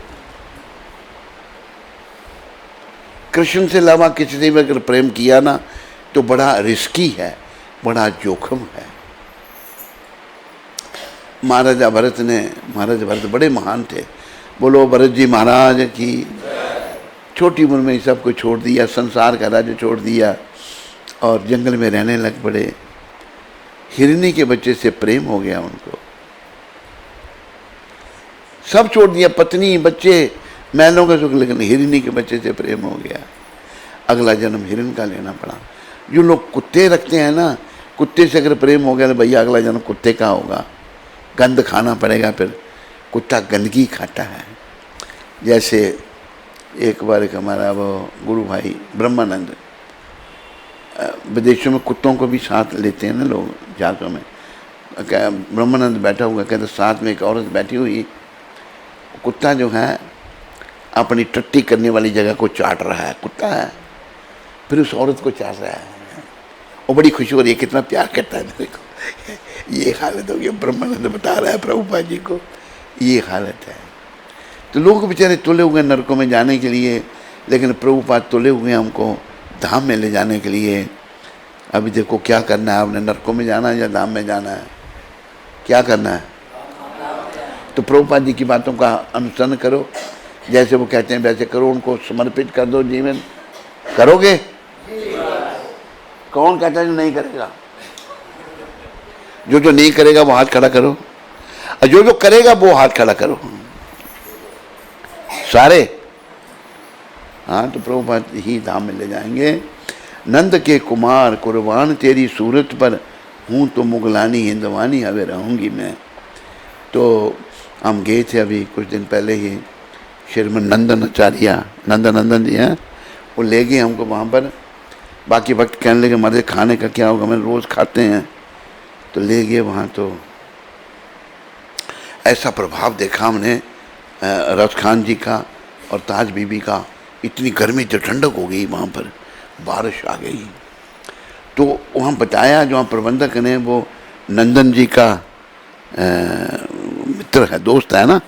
कृष्ण से अलावा किसी से भी अगर प्रेम किया ना तो बड़ा रिस्की है, बड़ा जोखिम है। महाराजा भरत बड़े महान थे। बोलो भरत जी महाराज की। छोटी उम्र में सब कुछ छोड़ दिया, संसार का राज्य छोड़ दिया और जंगल में रहने लग पड़े। हिरनी के बच्चे से प्रेम हो गया उनको, सब छोड़ दिया, पत्नी बच्चे महलों का सुख, लेकिन हिरनी के बच्चे से प्रेम हो गया। अगला जन्म हिरन का लेना पड़ा। जो लोग कुत्ते रखते हैं ना, कुत्ते से अगर प्रेम हो गया तो भैया अगला जन्म कुत्ते का होगा, गंद खाना पड़ेगा। फिर कुत्ता गंदगी खाता है। जैसे एक बार एक हमारा वो गुरु भाई ब्रह्मानंद, विदेशों में कुत्तों को भी साथ लेते हैं ना लोग जातों में। ब्रह्मानंद बैठा हुआ, कहते साथ में एक औरत बैठी हुई, कुत्ता जो है अपनी टट्टी करने वाली जगह को चाट रहा है, कुत्ता है, फिर उस औरत को चाट रहा है। वो बड़ी खुशी हो रही है, कितना प्यार करता है मेरे को। ये हालत हो गई, ब्रह्मानंद बता रहा है प्रभुपाद जी को, ये हालत है। तो लोग बेचारे तुले हुए नरकों में जाने के लिए, लेकिन प्रभुपाद तुले हुए हमको धाम में ले जाने के लिए। अभी देखो क्या करना है, आपने नरकों में जाना है या धाम में जाना है, क्या करना है? तो प्रभुपाद जी की बातों का अनुसरण करो, जैसे वो कहते हैं वैसे करो, उनको समर्पित कर दो जीवन। करोगे? कौन कहता है जो नहीं करेगा? जो नहीं करेगा वो हाथ खड़ा करो, और जो करेगा वो हाथ खड़ा करो सारे। हाँ, तो प्रभुपाद ही धाम में ले जाएंगे। नंद के कुमार कुर्बान तेरी सूरत पर, हूँ तो मुगलानी हिंदवानी हवे रहूँगी मैं। तो हम गए थे अभी कुछ दिन पहले ही, श्रीमन नंदन आचार्य नंदन जी हैं, वो ले गए हमको वहाँ पर। बाकी वक्त कहने लगे मरे खाने का क्या होगा, मैंने रोज़ खाते हैं। तो ले गए वहाँ, तो ऐसा प्रभाव देखा हमने रस खान जी का और ताज बीबी का। इतनी गर्मी थी, ठंडक हो गई वहाँ पर, बारिश आ गई। तो वहाँ बताया, जो वहाँ प्रबंधक ने वो नंदन जी का मित्र है, दोस्त है ना।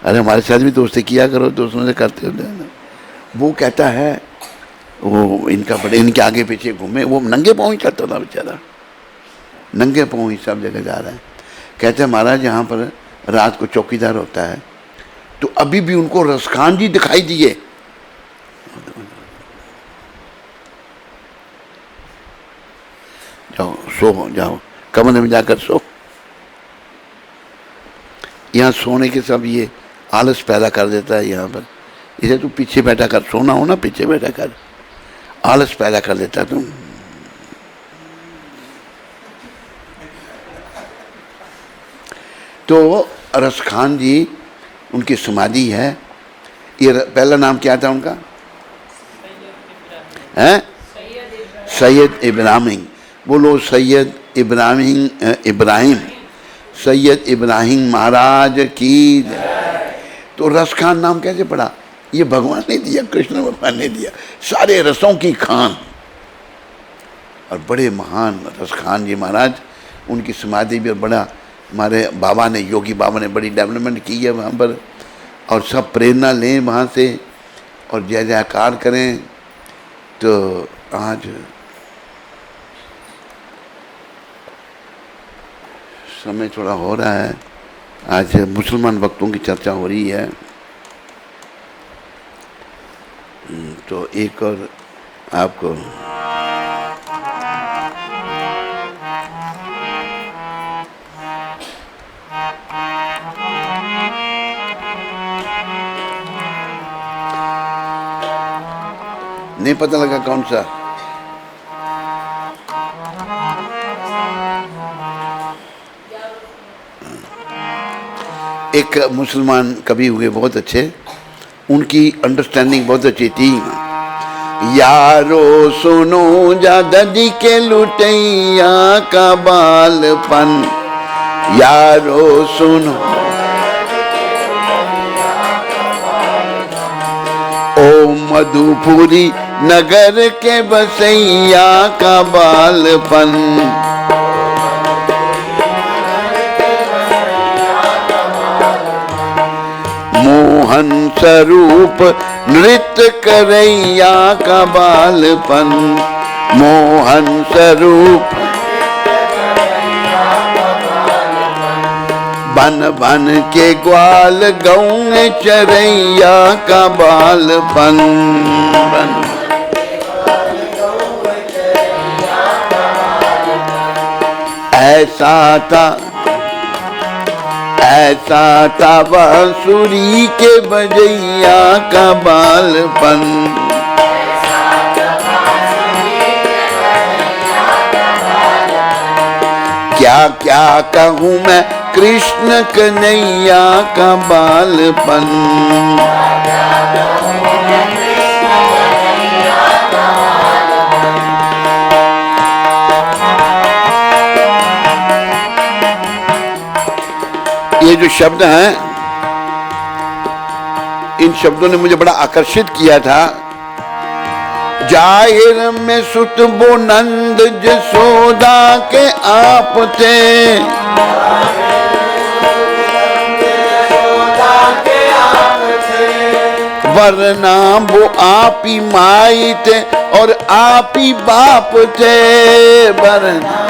अरे हमारे साथ भी दोस्ती किया करो, दोस्तों से करते होते हैं ना। वो कहता है, वो इनका बड़े इनके आगे पीछे घूमे, वो नंगे पाँव ही करता था बेचारा, नंगे पाँव ही सब जगह जा रहा है। कहते हैं महाराज यहाँ पर रात को चौकीदार होता है, तो अभी भी उनको रसखान जी दिखाई दिए। जाओ सो, जाओ कमरे में जाकर सो। यहाँ सोने के सब ये आलस पैदा कर देता है यहाँ पर। इसे तू पीछे बैठा कर, सोना हो ना पीछे बैठा कर, आलस पैदा कर देता है तुम। तो रसखान जी उनकी समाधि है। ये पहला नाम क्या था उनका? है सैयद इब्राहिम। बोलो सैयद इब्राहिम सैयद इब्राहिम महाराज की। तो रस खान नाम कैसे पड़ा? ये भगवान ने दिया, कृष्ण भगवान ने दिया, सारे रसों की खान। और बड़े महान रस खान जी महाराज, उनकी समाधि भी बड़ा, हमारे बाबा ने, योगी बाबा ने बड़ी डेवलपमेंट की है वहाँ पर। और सब प्रेरणा लें वहाँ से और जय जयकार करें। तो आज समय थोड़ा हो रहा है, आज मुसलमान वक्तों की चर्चा हो रही है। तो एक और आपको नहीं पता लगा कौन सा? एक मुसलमान कवि हुए बहुत अच्छे, उनकी अंडरस्टैंडिंग बहुत अच्छी थी। यारो सुनो जा ददी के लुटैया का बालपन, यारो सुनो ओ मधुपुरी नगर के बसैया का बालपन। मोहन स्वरूप नृत्य करैया का बालपन, मोहन स्वरूप बन बन के ग्वाल गऊ चरैया का बालपन। ऐसा था बांसुरी के बजैया का बालपन। क्या क्या कहूँ मैं कृष्ण कन्हैया का बालपन। ये जो शब्द हैं, इन शब्दों ने मुझे बड़ा आकर्षित किया था। जाहिर में सुत बो नंद जसोदा के आप थे, वरना वो आप ही माई थे और आप ही बाप थे। वरना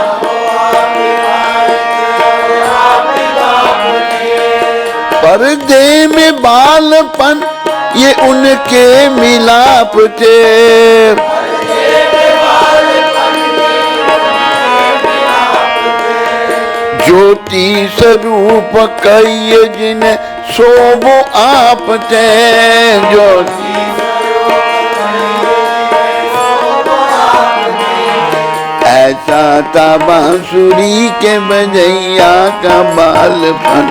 पर्दे में बालपन ये उनके मिलाप थे। ज्योति स्वरूप कई जिन्हें सो वो आप थे। ज्योति ऐसा था बांसुरी के बजैया का बालपन।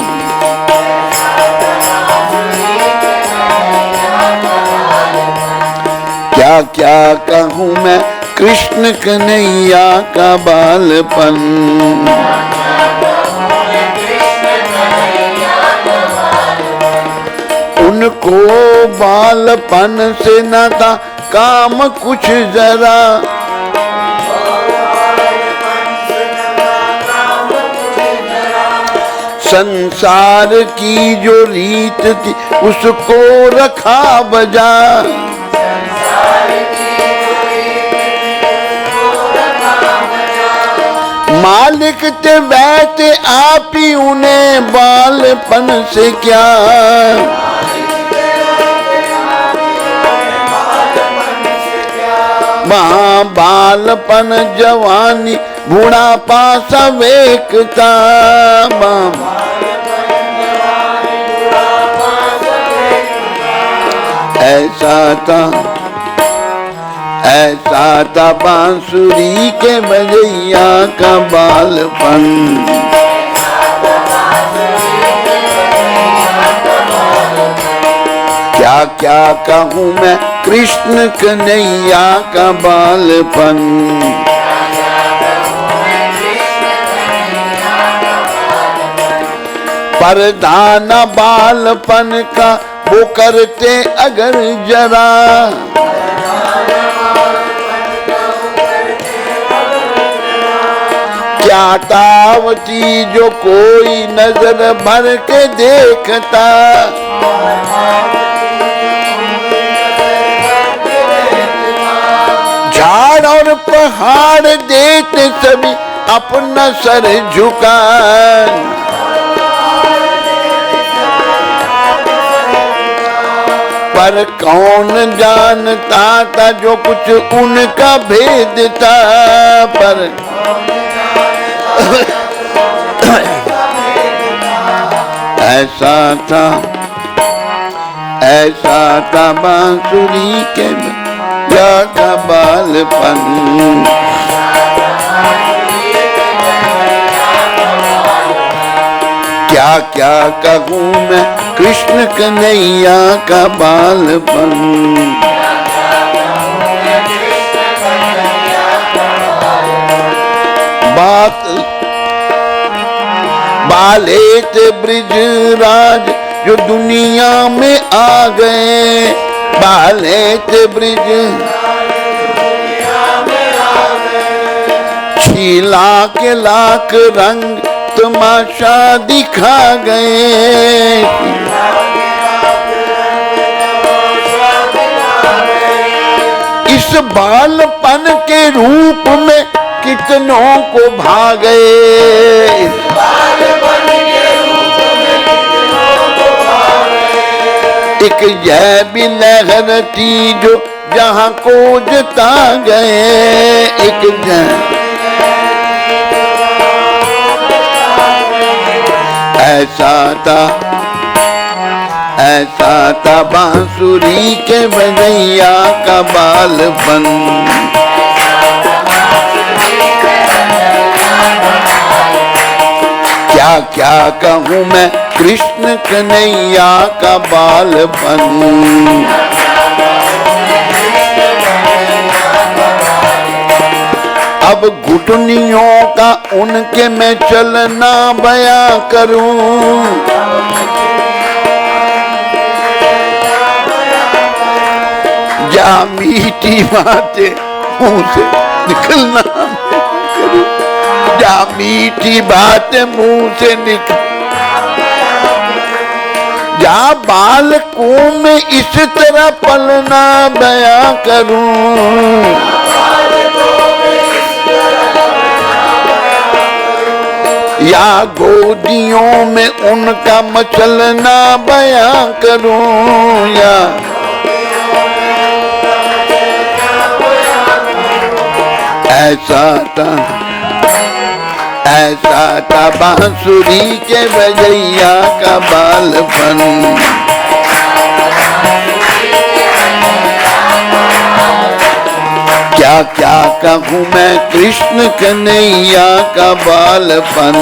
क्या क्या कहूँ मैं कृष्ण कन्हैया का बालपन। उनको बालपन से न था काम कुछ जरा, संसार की जो रीत थी उसको रखा बजा। मालिक ते बैठे आप ही उन्हें बालपन से क्या। वहाँ बालपन जवानी बुढ़ापा सब एक था। ऐसा था बांसुरी के बजैया का बालपन। क्या क्या कहूँ मैं कृष्ण कन्हैया का बालपन। परदान बालपन का वो करते अगर जरा, क्या तावती जो कोई नजर भर के देखता। झाड़ और पहाड़ देते सभी अपना सर झुका। पर कौन जानता था जो कुछ उनका भेद था। पर ऐसा था बांसुरी के या का बालपन। क्या क्या कहूँ मैं कृष्ण कन्हैया का बालपन। बात बालेत ब्रिजराज जो दुनिया में आ गए, बालेत ब्रिज छीला के लाख रंग तमाशा दिखा गए। इस बालपन के रूप में कितनों को भा गए, एक यह भी लहर थी जो जहां को जता गए, एक ऐसा था बांसुरी के बजैया का बालपन। क्या क्या कहूँ मैं कृष्ण कन्हैया का बालपन। अब घुटनियों का उनके मैं चलना बयां करूं, या मीठी बातें मुंह से निकलना करूं, या मीठी बातें मुंह से निकल, या बालकों में इस तरह पलना बयां करूं, या गोदियों में उनका मचलना बयां करूं, या ऐसा था बांसुरी के बजैया का बालपन। क्या क्या कहूँ मैं कृष्ण कन्हैया का बालपन।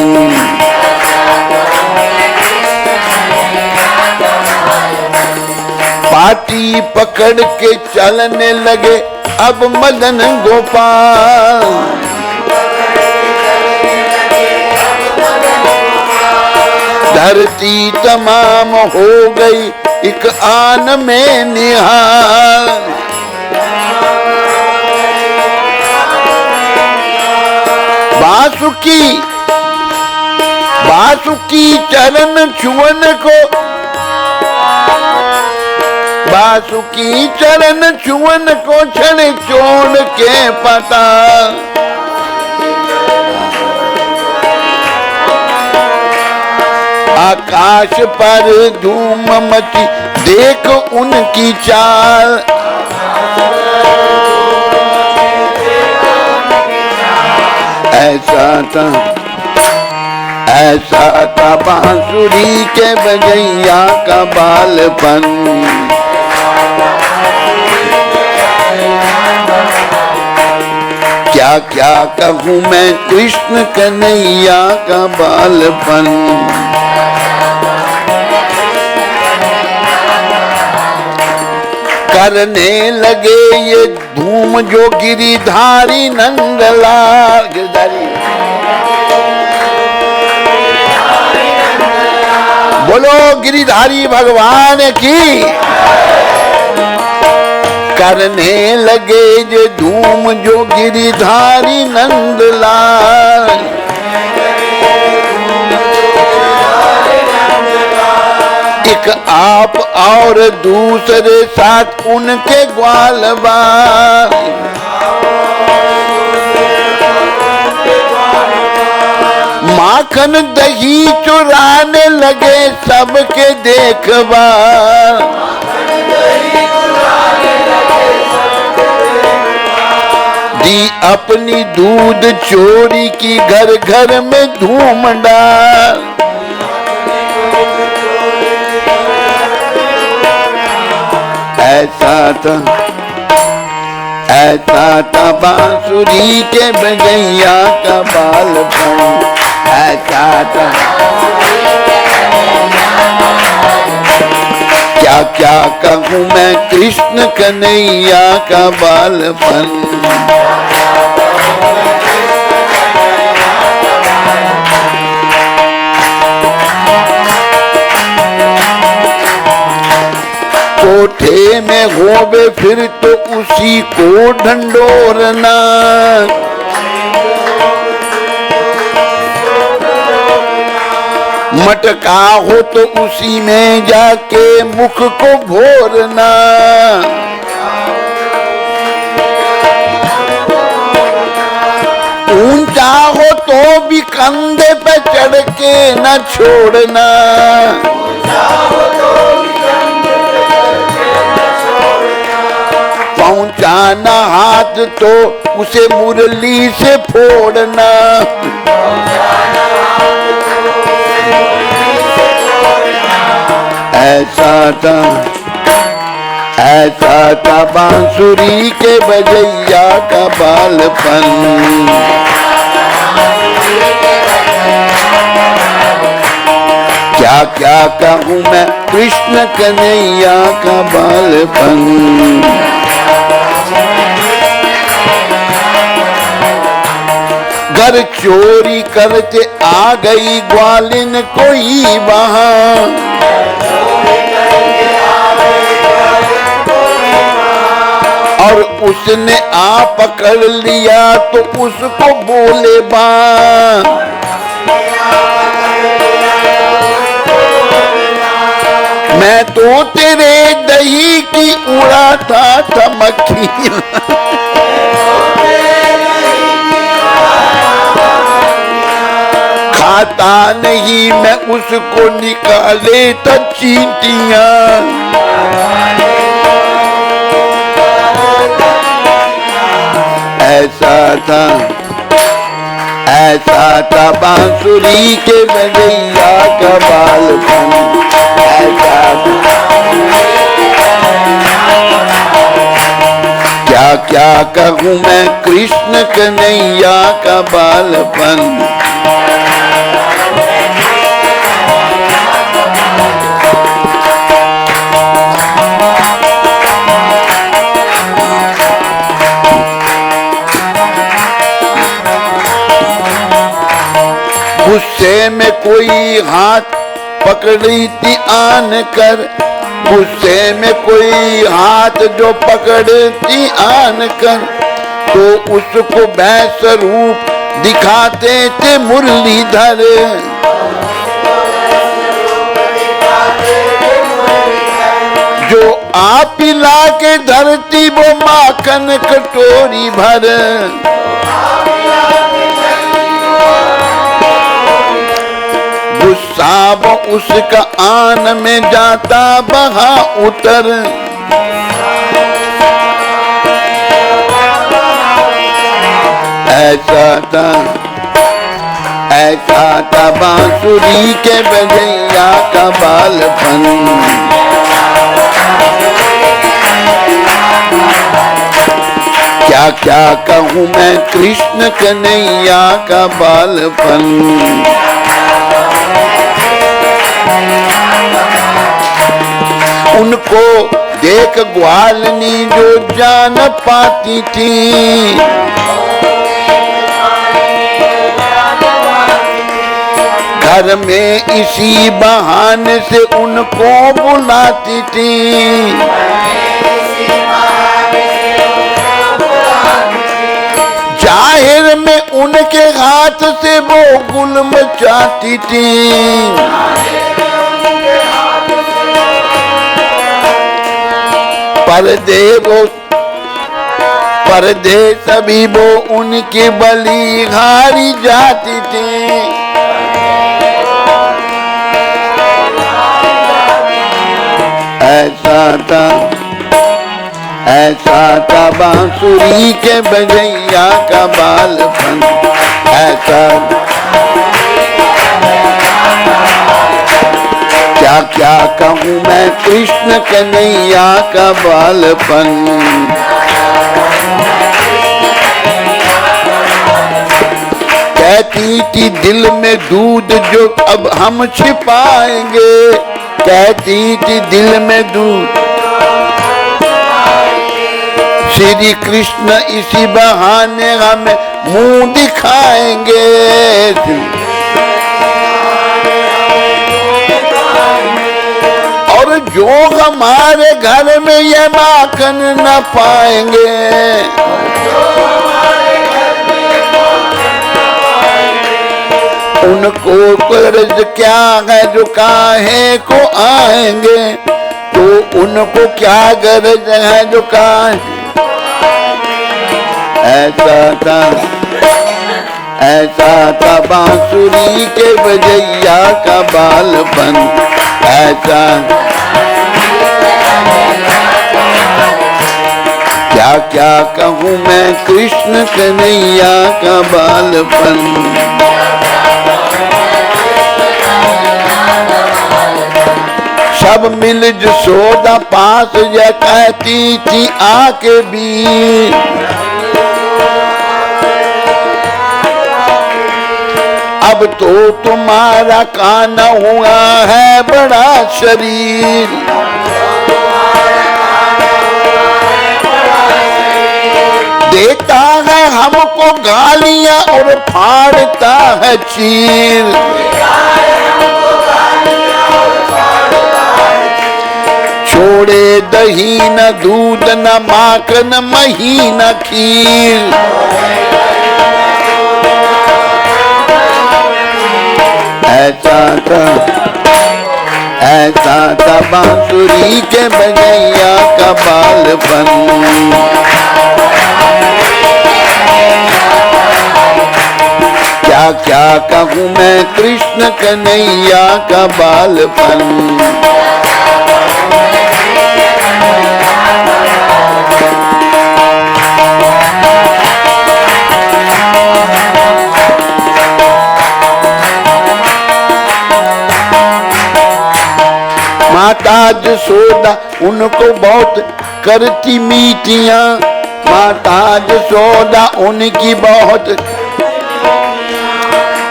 पाटी पकड़ के चलने लगे अब मदन गोपाल, धरती तमाम हो गई एक आन में निहाल। बासुकी चरण छुअन को, बासुकी चरण छुअन को क्षण छोड़ के पता, आकाश पर धूम मची देख उनकी चाल, ऐसा था बांसुरी के बजैया का बालपन। क्या क्या कहूँ मैं कृष्ण कन्हैया का बालपन। करने लगे ये धूम जो गिरिधारी नंदलाल, गिरधारी बोलो गिरिधारी भगवान की। करने लगे ये धूम जो गिरिधारी नंदलाल, एक आप और दूसरे साथ उनके ग्वाल बाल, माखन दही चुराने लगे सबके देखभाल, दी अपनी दूध चोरी की घर घर में धूम डाल। ऐसा था बांसुरी के बजैया का बालपन। ऐसा था क्या क्या कहूँ मैं कृष्ण कन्हैया का बालपन। में होवे फिर तो उसी को ढंढोरना। मटका हो तो उसी में जाके मुख को भोरना। ऊंचा हो तो भी कंधे पे चढ़ के न छोड़ना। पहुंचाना हाथ तो उसे मुरली से फोड़ना। ऐसा था बांसुरी के बजैया का बालपन। क्या क्या कहूँ मैं कृष्ण कन्हैया का बालपन। घर चोरी करते आ गई ग्वालिन कोई वहां। और उसने आ पकड़ लिया तो उसको बोले बां। मैं तो तेरे दही की उड़ा था मक्खी। खाता नहीं मैं उसको निकाले तो चींटियां। ऐसा था बांसुरी के बजैया का बालपन। क्या क्या कहूँ मैं कृष्ण कन्हैया का बालपन। गुस्से में कोई हाथ पकड़ी थी आन कर। गुस्से में कोई हाथ जो पकड़ती आन कर तो उसको भैंस रूप दिखाते थे मुरलीधर। जो आप पिला के धरती वो माखन कटोरी भर। गुस्सा वो उसका आन में जाता बहा उतर। ऐसा था बांसुरी के बजैया का बालपन। क्या क्या कहूँ मैं कृष्ण कन्हैया का बालपन। उनको देख ग्वालनी जो जान पाती थी। घर में इसी बहाने से उनको बुलाती थी। जाहिर में उनके हाथ से वो गुल मचाती थी। पर्दे सभी वो उनकी बलि हारी जाती थी। ऐसा था बांसुरी के बजैया का बालपन। क्या क्या कहूँ मैं कृष्ण कन्हैया का बालपन। कहती थी दिल में दूध जो अब हम छिपाएंगे। कहती थी दिल में दूध श्री कृष्ण इसी बहाने हमें मुंह दिखाएंगे। और जो हमारे घर में ये माखन न पाएंगे, उनको कर्ज क्या है जो काहे को आएंगे, तो उनको क्या गरज है जो काहे। ऐसा था बांसुरी के बजैया का बालपन, ऐसा क्या क्या कहूँ मैं कृष्ण कन्हैया का बालपन। सब मिल जसोदा पास ये कहती थी आके भी, अब तो तुम्हारा काना हुआ है बड़ा शरीर, देता है हमको गालियां और फाड़ता है चीर। छोड़े दही न दूध न माखन मही न खीर, ऐसा था बांसुरी के बजैया का बालपन। क्या क्या कहूँ मैं कृष्ण कन्हैया का बालपन। माता जसोदा उनको बहुत करती मीठियां, माता जसोदा उनकी बहुत,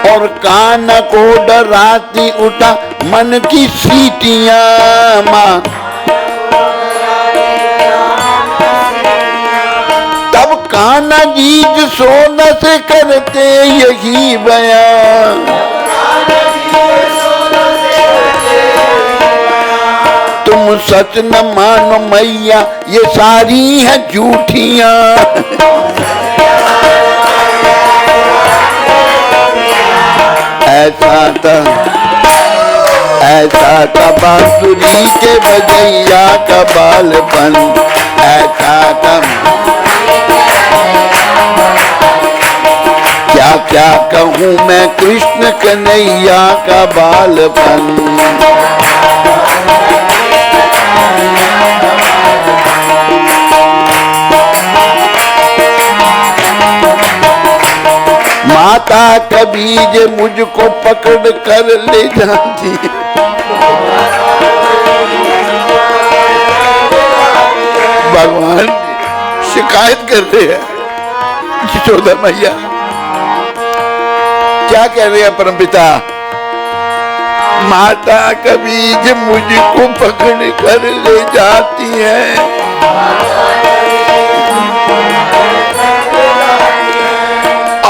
और कान को डराती उठा मन की सीटियां। माँ तब कान्हा जी जसोदा से करते यही बयान, तुम सच न मानो मैया ये सारी है झूठियां। ऐसा था बांसुरी के बजैया का बालपन, ऐसा था क्या क्या कहूँ मैं कृष्ण कन्हैया का बालपन। माता कभी जे मुझको पकड़ कर ले जाती, भगवान शिकायत कर रहे हैं यशोदा मैया। क्या कह रहे हैं परमपिता? माता कभी जे मुझको पकड़ कर ले जाती है,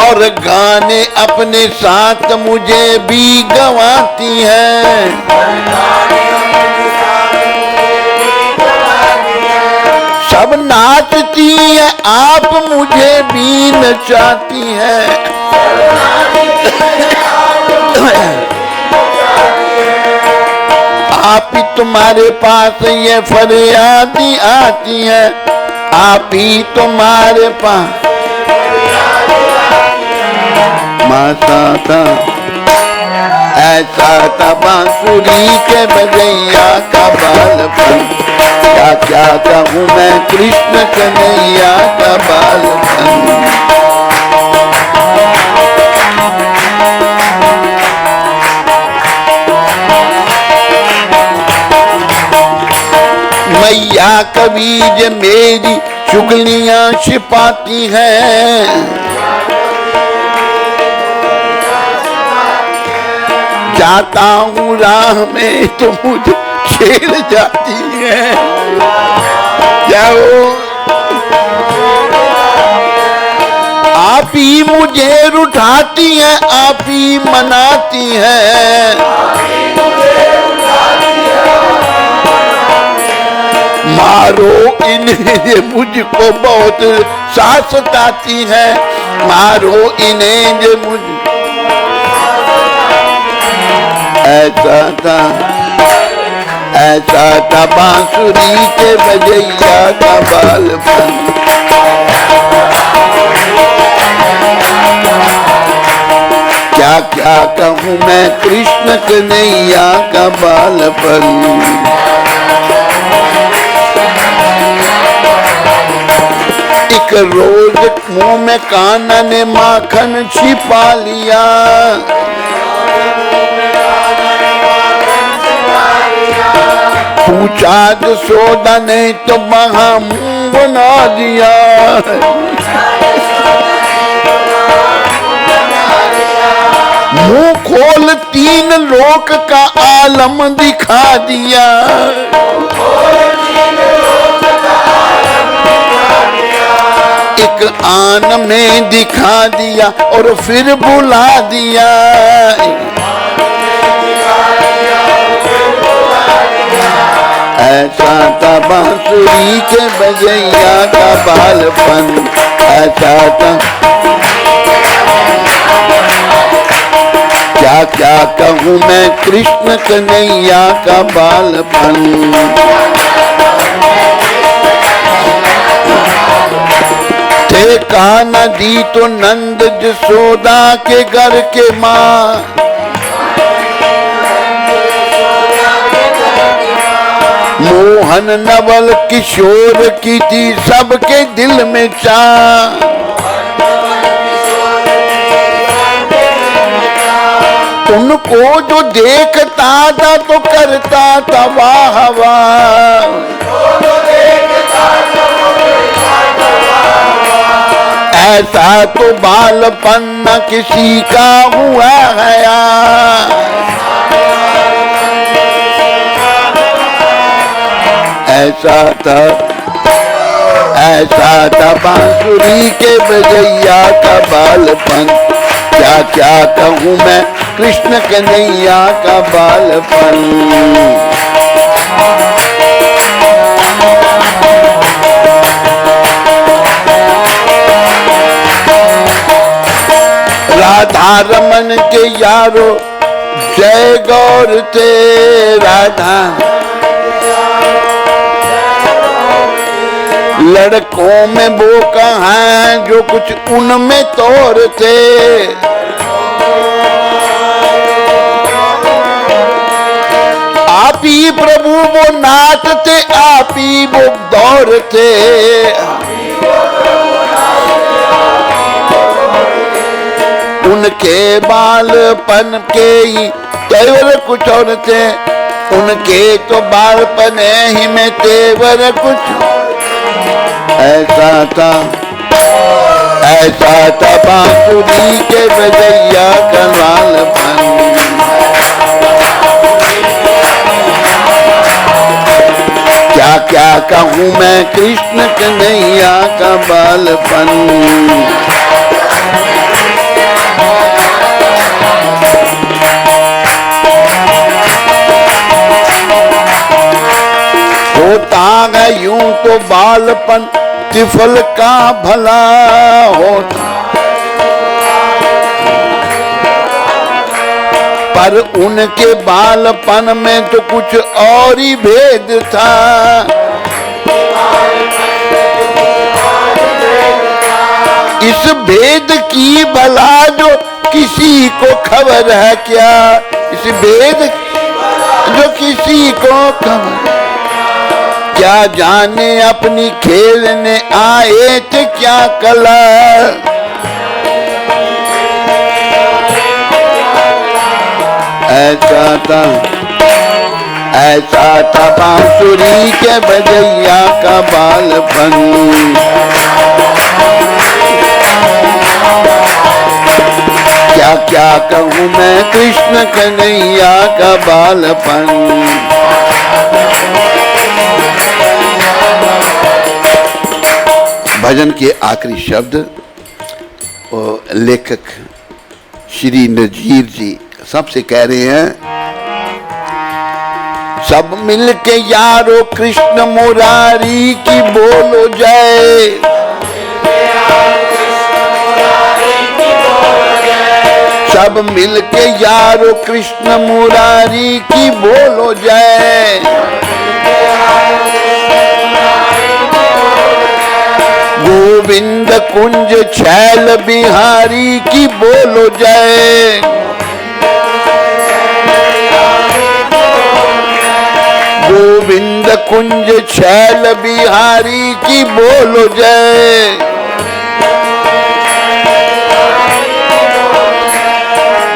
और गाने अपने साथ मुझे भी गवाती है। सब नाचती है आप मुझे भी नचाती है। आप ही तुम्हारे पास ये फरियादी आती है, आप ही तुम्हारे पास। ऐसा था बांसुरी के बजैया का बालपन, क्या क्या कहूँ मैं कृष्ण कन्हैया का बालपन। मैया कभी जे मेरी चुगलियां छिपाती हैं, जाता हूँ राह में तो मुझे छेड़ जाती है। क्या हो आप ही मुझे रुठाती है, आप ही मनाती है। मारो इन्हें, ये मुझको बहुत सांस आती है, मारो इन्हें ये मुझ। ऐसा था बांसुरी के बजैया का बालपन। क्या क्या कहूँ मैं कृष्ण कन्हैया का बालपन। एक रोज मुंह में कान्हा ने माखन छिपा लिया, पूछा यशोदा ने तो महा मुंह बना दिया। मुंह खोल तीन लोक का आलम दिखा दिया। एक आन में दिखा दिया और फिर बुला दिया। ऐसा था बांसुरी के बजैया का बालपन। ऐसा था, क्या क्या कहूँ मैं कृष्ण कन्हैया का बालपन। देखा न दी तो नंद यशोदा के घर के माँ, मोहन नवल किशोर की थी सबके दिल में चाह। उनको जो देखता था तो करता था वाह वाह। ऐसा तो बालपन न किसी का हुआ है। ऐसा था बांसुरी के बजैया का बालपन। क्या क्या कहूँ मैं कृष्ण कन्हैया का बालपन। राधा रमन के यारो जय गौर थे। राधा लड़कों में वो कहाँ जो कुछ उनमें तोर थे। आप ही प्रभु वो नाचते, आप ही वो दौड़ते। उनके बालपन के ही तेवर कुछ और थे। उनके तो बालपन ही में तेवर कुछ। ऐसा था बांसुरी के बजैया का बालपन। क्या क्या कहूँ मैं कृष्ण कन्हैया का बालपन। होता है यूं तो बालपन तिफल का भला होता, पर उनके बालपन में तो कुछ और ही भेद था। इस भेद की भला जो किसी को खबर है क्या। इस भेद जो किसी को खबर, क्या जाने अपनी खेलने आए थे क्या कला। ऐसा था बांसुरी के बजैया का बालपन। क्या क्या कहूँ मैं कृष्ण कन्हैया का बालपन। भजन के आखिरी शब्द लेखक श्री नजीर जी सबसे कह रहे हैं सब मिलके यारो कृष्ण मुरारी की बोलो जय। सब मिलके यारो कृष्ण मुरारी की बोलो जय। गोविंद कुंज छैल बिहारी की बोलो जय। गोविंद कुंज छैल बिहारी की बोलो जय।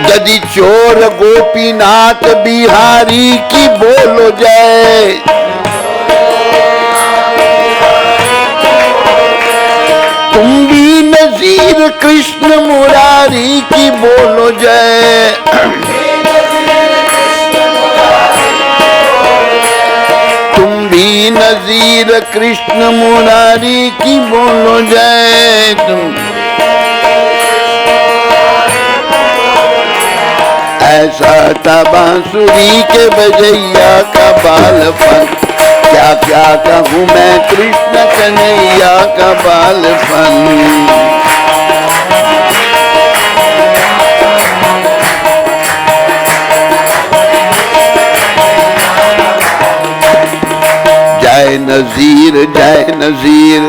यदि चोर गोपीनाथ बिहारी की बोलो जय। तुम भी नजीर कृष्ण मुरारी की बोलो जय। तुम भी नजीर कृष्ण मुरारी की बोलो जय। तुम ऐसा था बांसुरी के बजैया का बालपन, क्या क्या कहूँ मैं कृष्ण कन्हैया का बालपन। जय नजीर जय नजीर,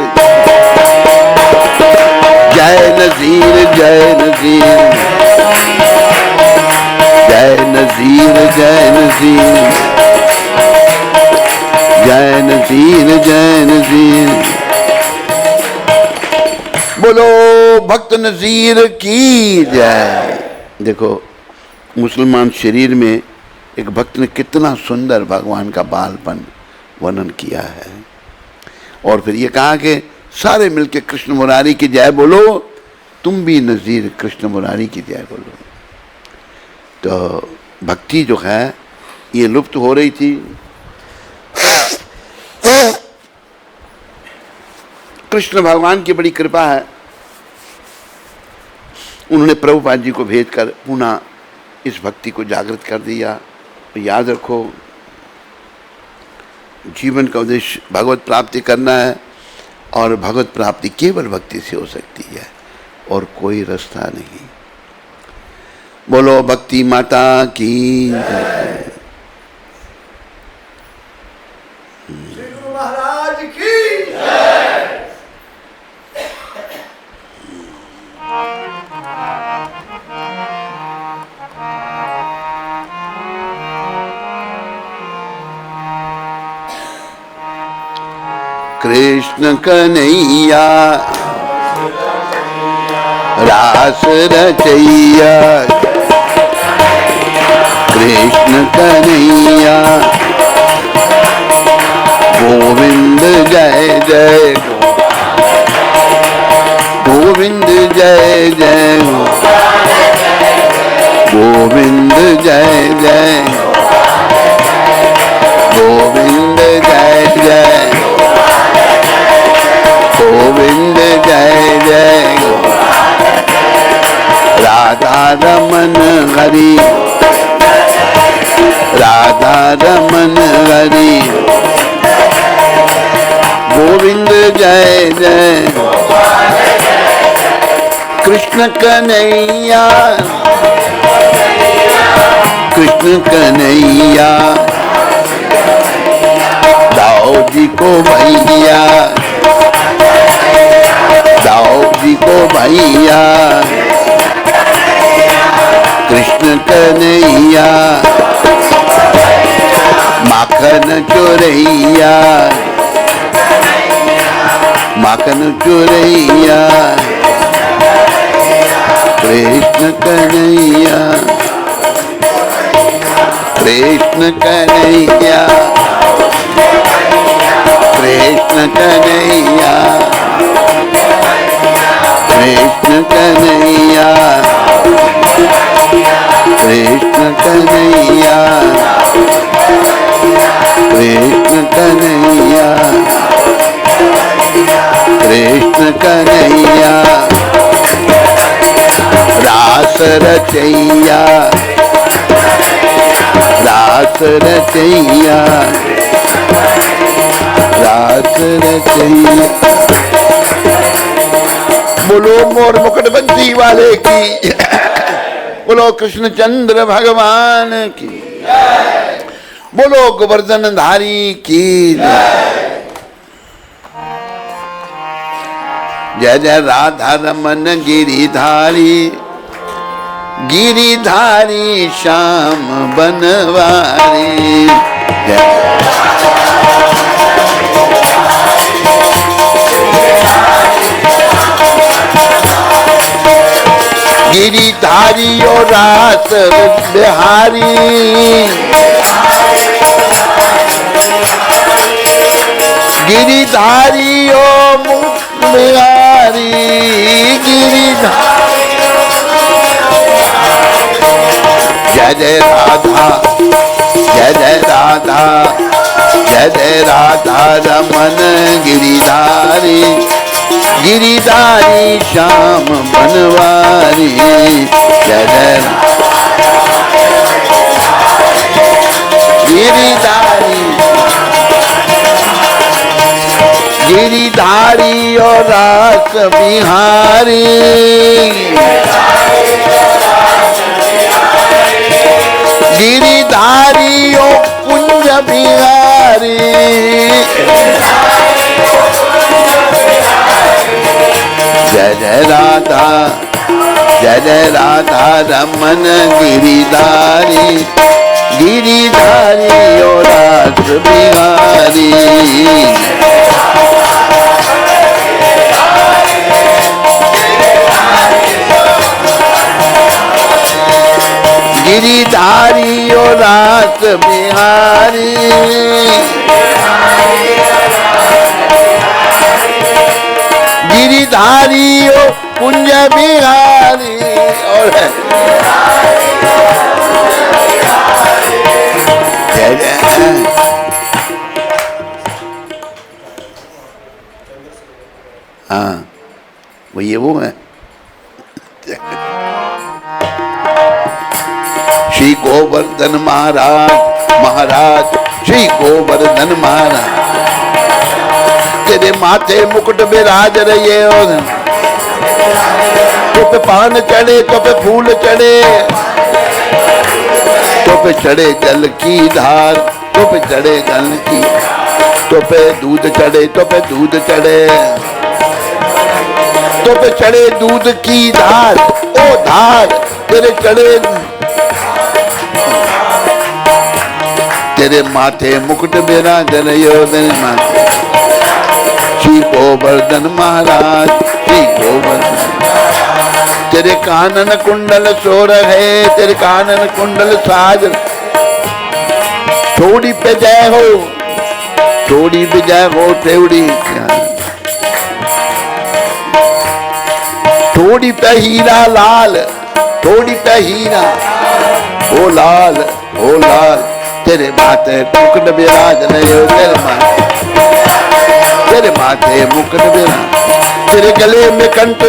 जय नजीर जय नजीर, जय नजीर जय नजीर, जय नजीर जय नजीर। बोलो भक्त नजीर की जय। देखो मुसलमान शरीर में एक भक्त ने कितना सुंदर भगवान का बालपन वर्णन किया है। और फिर ये कहा कि सारे मिलके कृष्ण मुरारी की जय बोलो, तुम भी नजीर कृष्ण मुरारी की जय बोलो। तो भक्ति जो है ये लुप्त हो रही थी। कृष्ण भगवान की बड़ी कृपा है, उन्होंने प्रभुपाद जी को भेजकर पुनः इस भक्ति को जागृत कर दिया। याद रखो, जीवन का उद्देश्य भगवत प्राप्ति करना है और भगवत प्राप्ति केवल भक्ति से हो सकती है और कोई रास्ता नहीं। बोलो भक्ति माता की जय। श्री गुरु महाराज की जय। कृष्ण कन्हैया रास रचैया, कृष्ण कन्हैया गोविंद जय जय, गोविंद जय जय, गोविंद जय जय, गोविंद जय जय, गोविंद जय जय। राधा रमन हरि, राधा रमन हरि, गोविंद जय जय। कृष्ण कन्हैया, कृष्ण कन्हैया दाऊ जी को भैया, दाऊ जी को भैया। कृष्ण कन्हैया माखन चोरैया, माखन चोरैया। कृष्ण कन्हैया, कृष्ण कन्हैया, कृष्ण कन्हैया, कृष्ण कन्हैया, कृष्ण कन्हैया, कृष्ण कन्हैया, कृष्ण कन्हैया। रास रचैया, रास रास रचैया, रास रचैया। बोलो मोर मुकुट बंसी वाले की, बोलो कृष्णचंद्र भगवान की, बोलो गोवर्धन धारी की जय। जय राधा रमन गिरिधारी, गिरिधारी श्याम बनवारी। गिरिधारी और रास बिहारी, गिरिधारी ओ मुक्त बिहारी, गिरिधारी। जय जय राधा, जय जय राधा, जय जय राधा रमन गिरिधारी, गिरिधारी श्याम बनवारी। जय जय गिरिधारी, गिरिधारी और रास बिहारी, गिरिधारी ओ कुंज बिहारी। जय जय राधा, जय जय राधा रमन गिरिधारी, गिरिधारी ओ रास बिहारी। गिरिधारी ओ रास बिहारी, गिरिधारी ओ कुंज बिहारी। और जय जय। हाँ वो है श्री गोवर्धन महाराज, महाराज श्री गोवर्धन महाराज। तेरे माथे मुकुट विराज रहे हो, तो पे पान चढ़े, तो पे फूल चढ़े, तो पे चढ़े जल की धार, तो पे चढ़े जल की, तो पे दूध चढ़े, तो पे दूध चढ़े, तो पे चढ़े दूध की धार। ओ धार तेरे चढ़े, तेरे माथे मुकुट विराज रहे हो, तेरे माथे श्री गोवर्धन महाराज, श्री गोवर्धन। तेरे कानन कुंडल सोर है, तेरे कानन कुंडल साज। थोड़ी पे जय हो, थोड़ी पे जय हो, थोड़ी थोड़ी पे हीरा लाल, थोड़ी पे हीरा ओ लाल, ओ लाल। तेरे माथे मुकुट विराज नहीं हो, तेरे माथे, तेरे माथे मुकुट विराज। तेरे गले में कंठ,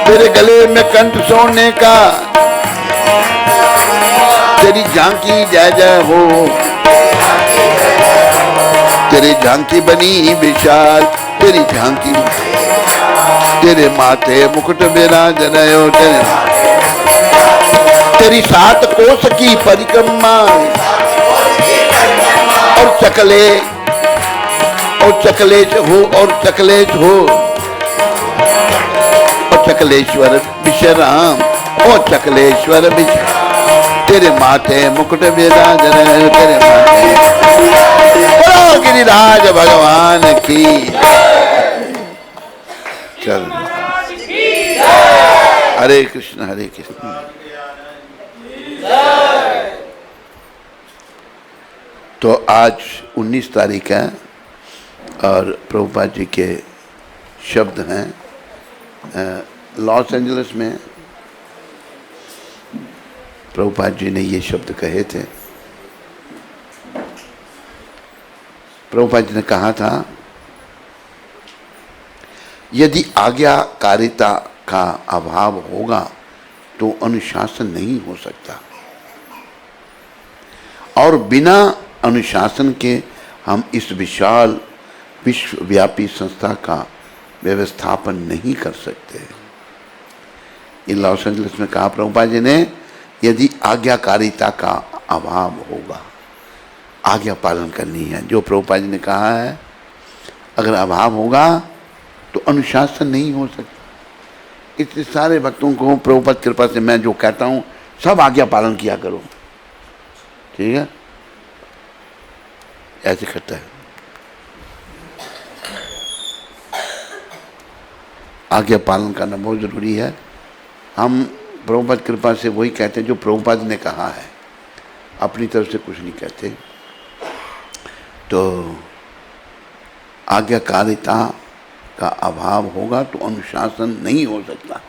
तेरे गले में कंठ सोने का, तेरी झांकी जय जय हो, तेरी झांकी बनी विशाल, तेरी झांकी। तेरे माथे मुकुट विराज रहे हो, तेरी 7 कोस की परिक्रमा, और चकले, और चकलेश हो, और चकलेश हो, और चकलेश्वर विश्राम, और चकलेश्वर विश्राम। तेरे माथे मुकुट विराज रहे, तेरे माथे गिरिराज भगवान की। चल हरे कृष्ण, हरे कृष्ण। तो आज 19 तारीख है और प्रभुपाद जी के शब्द हैं लॉस एंजलिस में। प्रभुपाद जी ने ये शब्द कहे थे। प्रभुपाद जी ने कहा था, यदि आज्ञाकारिता का अभाव होगा तो अनुशासन नहीं हो सकता, और बिना अनुशासन के हम इस विशाल विश्वव्यापी संस्था का व्यवस्थापन नहीं कर सकते। इन लॉस एंजलिस में कहा प्रभुपाद जी ने, यदि आज्ञाकारिता का अभाव होगा, आज्ञा पालन करनी है, जो प्रभुपाद जी ने कहा है, अगर अभाव होगा तो अनुशासन नहीं हो सकता। इतने सारे भक्तों को प्रभुपाद कृपा से मैं जो कहता हूँ सब आज्ञा पालन किया करो, ठीक है, ऐसे कहता है। आज्ञा पालन करना बहुत जरूरी है। हम प्रभुपाद कृपा से वही कहते हैं जो प्रभुपाद ने कहा है, अपनी तरफ से कुछ नहीं कहते। तो आज्ञाकारिता का अभाव होगा तो अनुशासन नहीं हो सकता।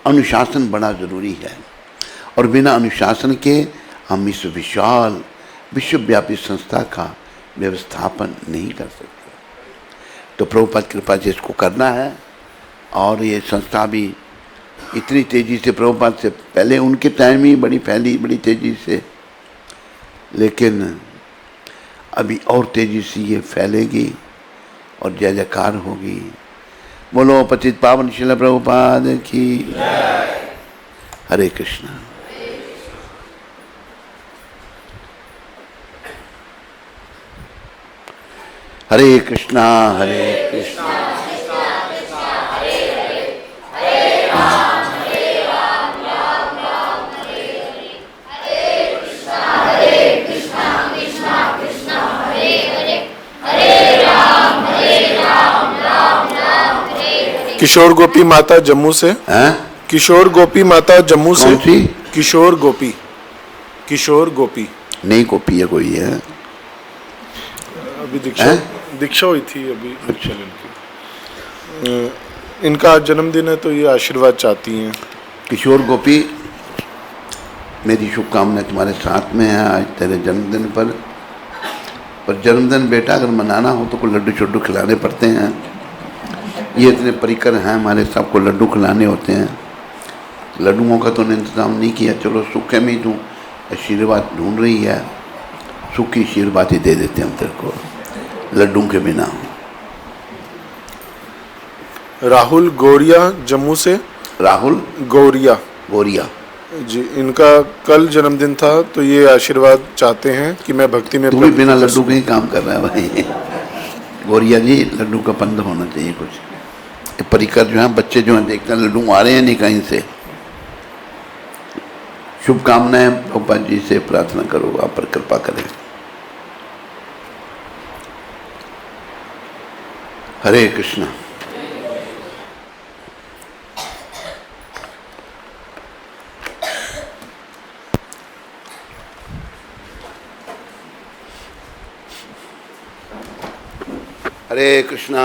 अनुशासन बड़ा ज़रूरी है, और बिना अनुशासन के हम इस विशाल विश्वव्यापी संस्था का व्यवस्थापन नहीं कर सकते। तो प्रभुपाद कृपा से इसको करना है। और ये संस्था भी इतनी तेज़ी से, प्रभुपाद से पहले उनके टाइम ही बड़ी फैली, बड़ी तेज़ी से, लेकिन अभी और तेज़ी से ये फैलेगी और जय जयकार होगी। बोलो पतित पावन श्रील प्रभुपाद की। हरे कृष्णा। हरे कृष्णा हरे कृष्णा किशोर गोपी माता जम्मू से। हैं? किशोर गोपी माता जम्मू से। कौन सी? किशोर गोपी। किशोर गोपी नहीं कॉपी है कोई है? अभी दीक्षा हुई थी अभी। अच्छा। इनका आज जन्मदिन है तो ये आशीर्वाद चाहती हैं। किशोर गोपी, मेरी शुभकामनाएं तुम्हारे साथ में है आज तेरे जन्मदिन पर जन्मदिन बेटा अगर मनाना हो तो कोई लड्डू चड्डू खिलाने पड़ते हैं। ये इतने परिकर हैं हमारे, सबको लड्डू खिलाने होते हैं। लड्डुओं का तो इंतज़ाम नहीं किया। चलो सुख में तू आशीर्वाद ढूंढ रही है, सुख की आशीर्वाद ही दे देते हैं हम तेरे को लड्डू के बिना। राहुल गौरिया जम्मू से। राहुल गौरिया गोरिया जी, इनका कल जन्मदिन था तो ये आशीर्वाद चाहते हैं कि मैं भक्ति में। तू भी बिना लड्डू के ही काम कर रहा है भाई। गोरिया जी, लड्डू का बंद होना चाहिए कुछ। ये परिकर जो है, बच्चे जो हैं देखते हैं लड्डू आ रहे हैं नहीं कहीं से। शुभकामनाएं प्रभुपाद जी से प्रार्थना करो, आप पर कृपा करें। हरे कृष्णा। हरे कृष्णा।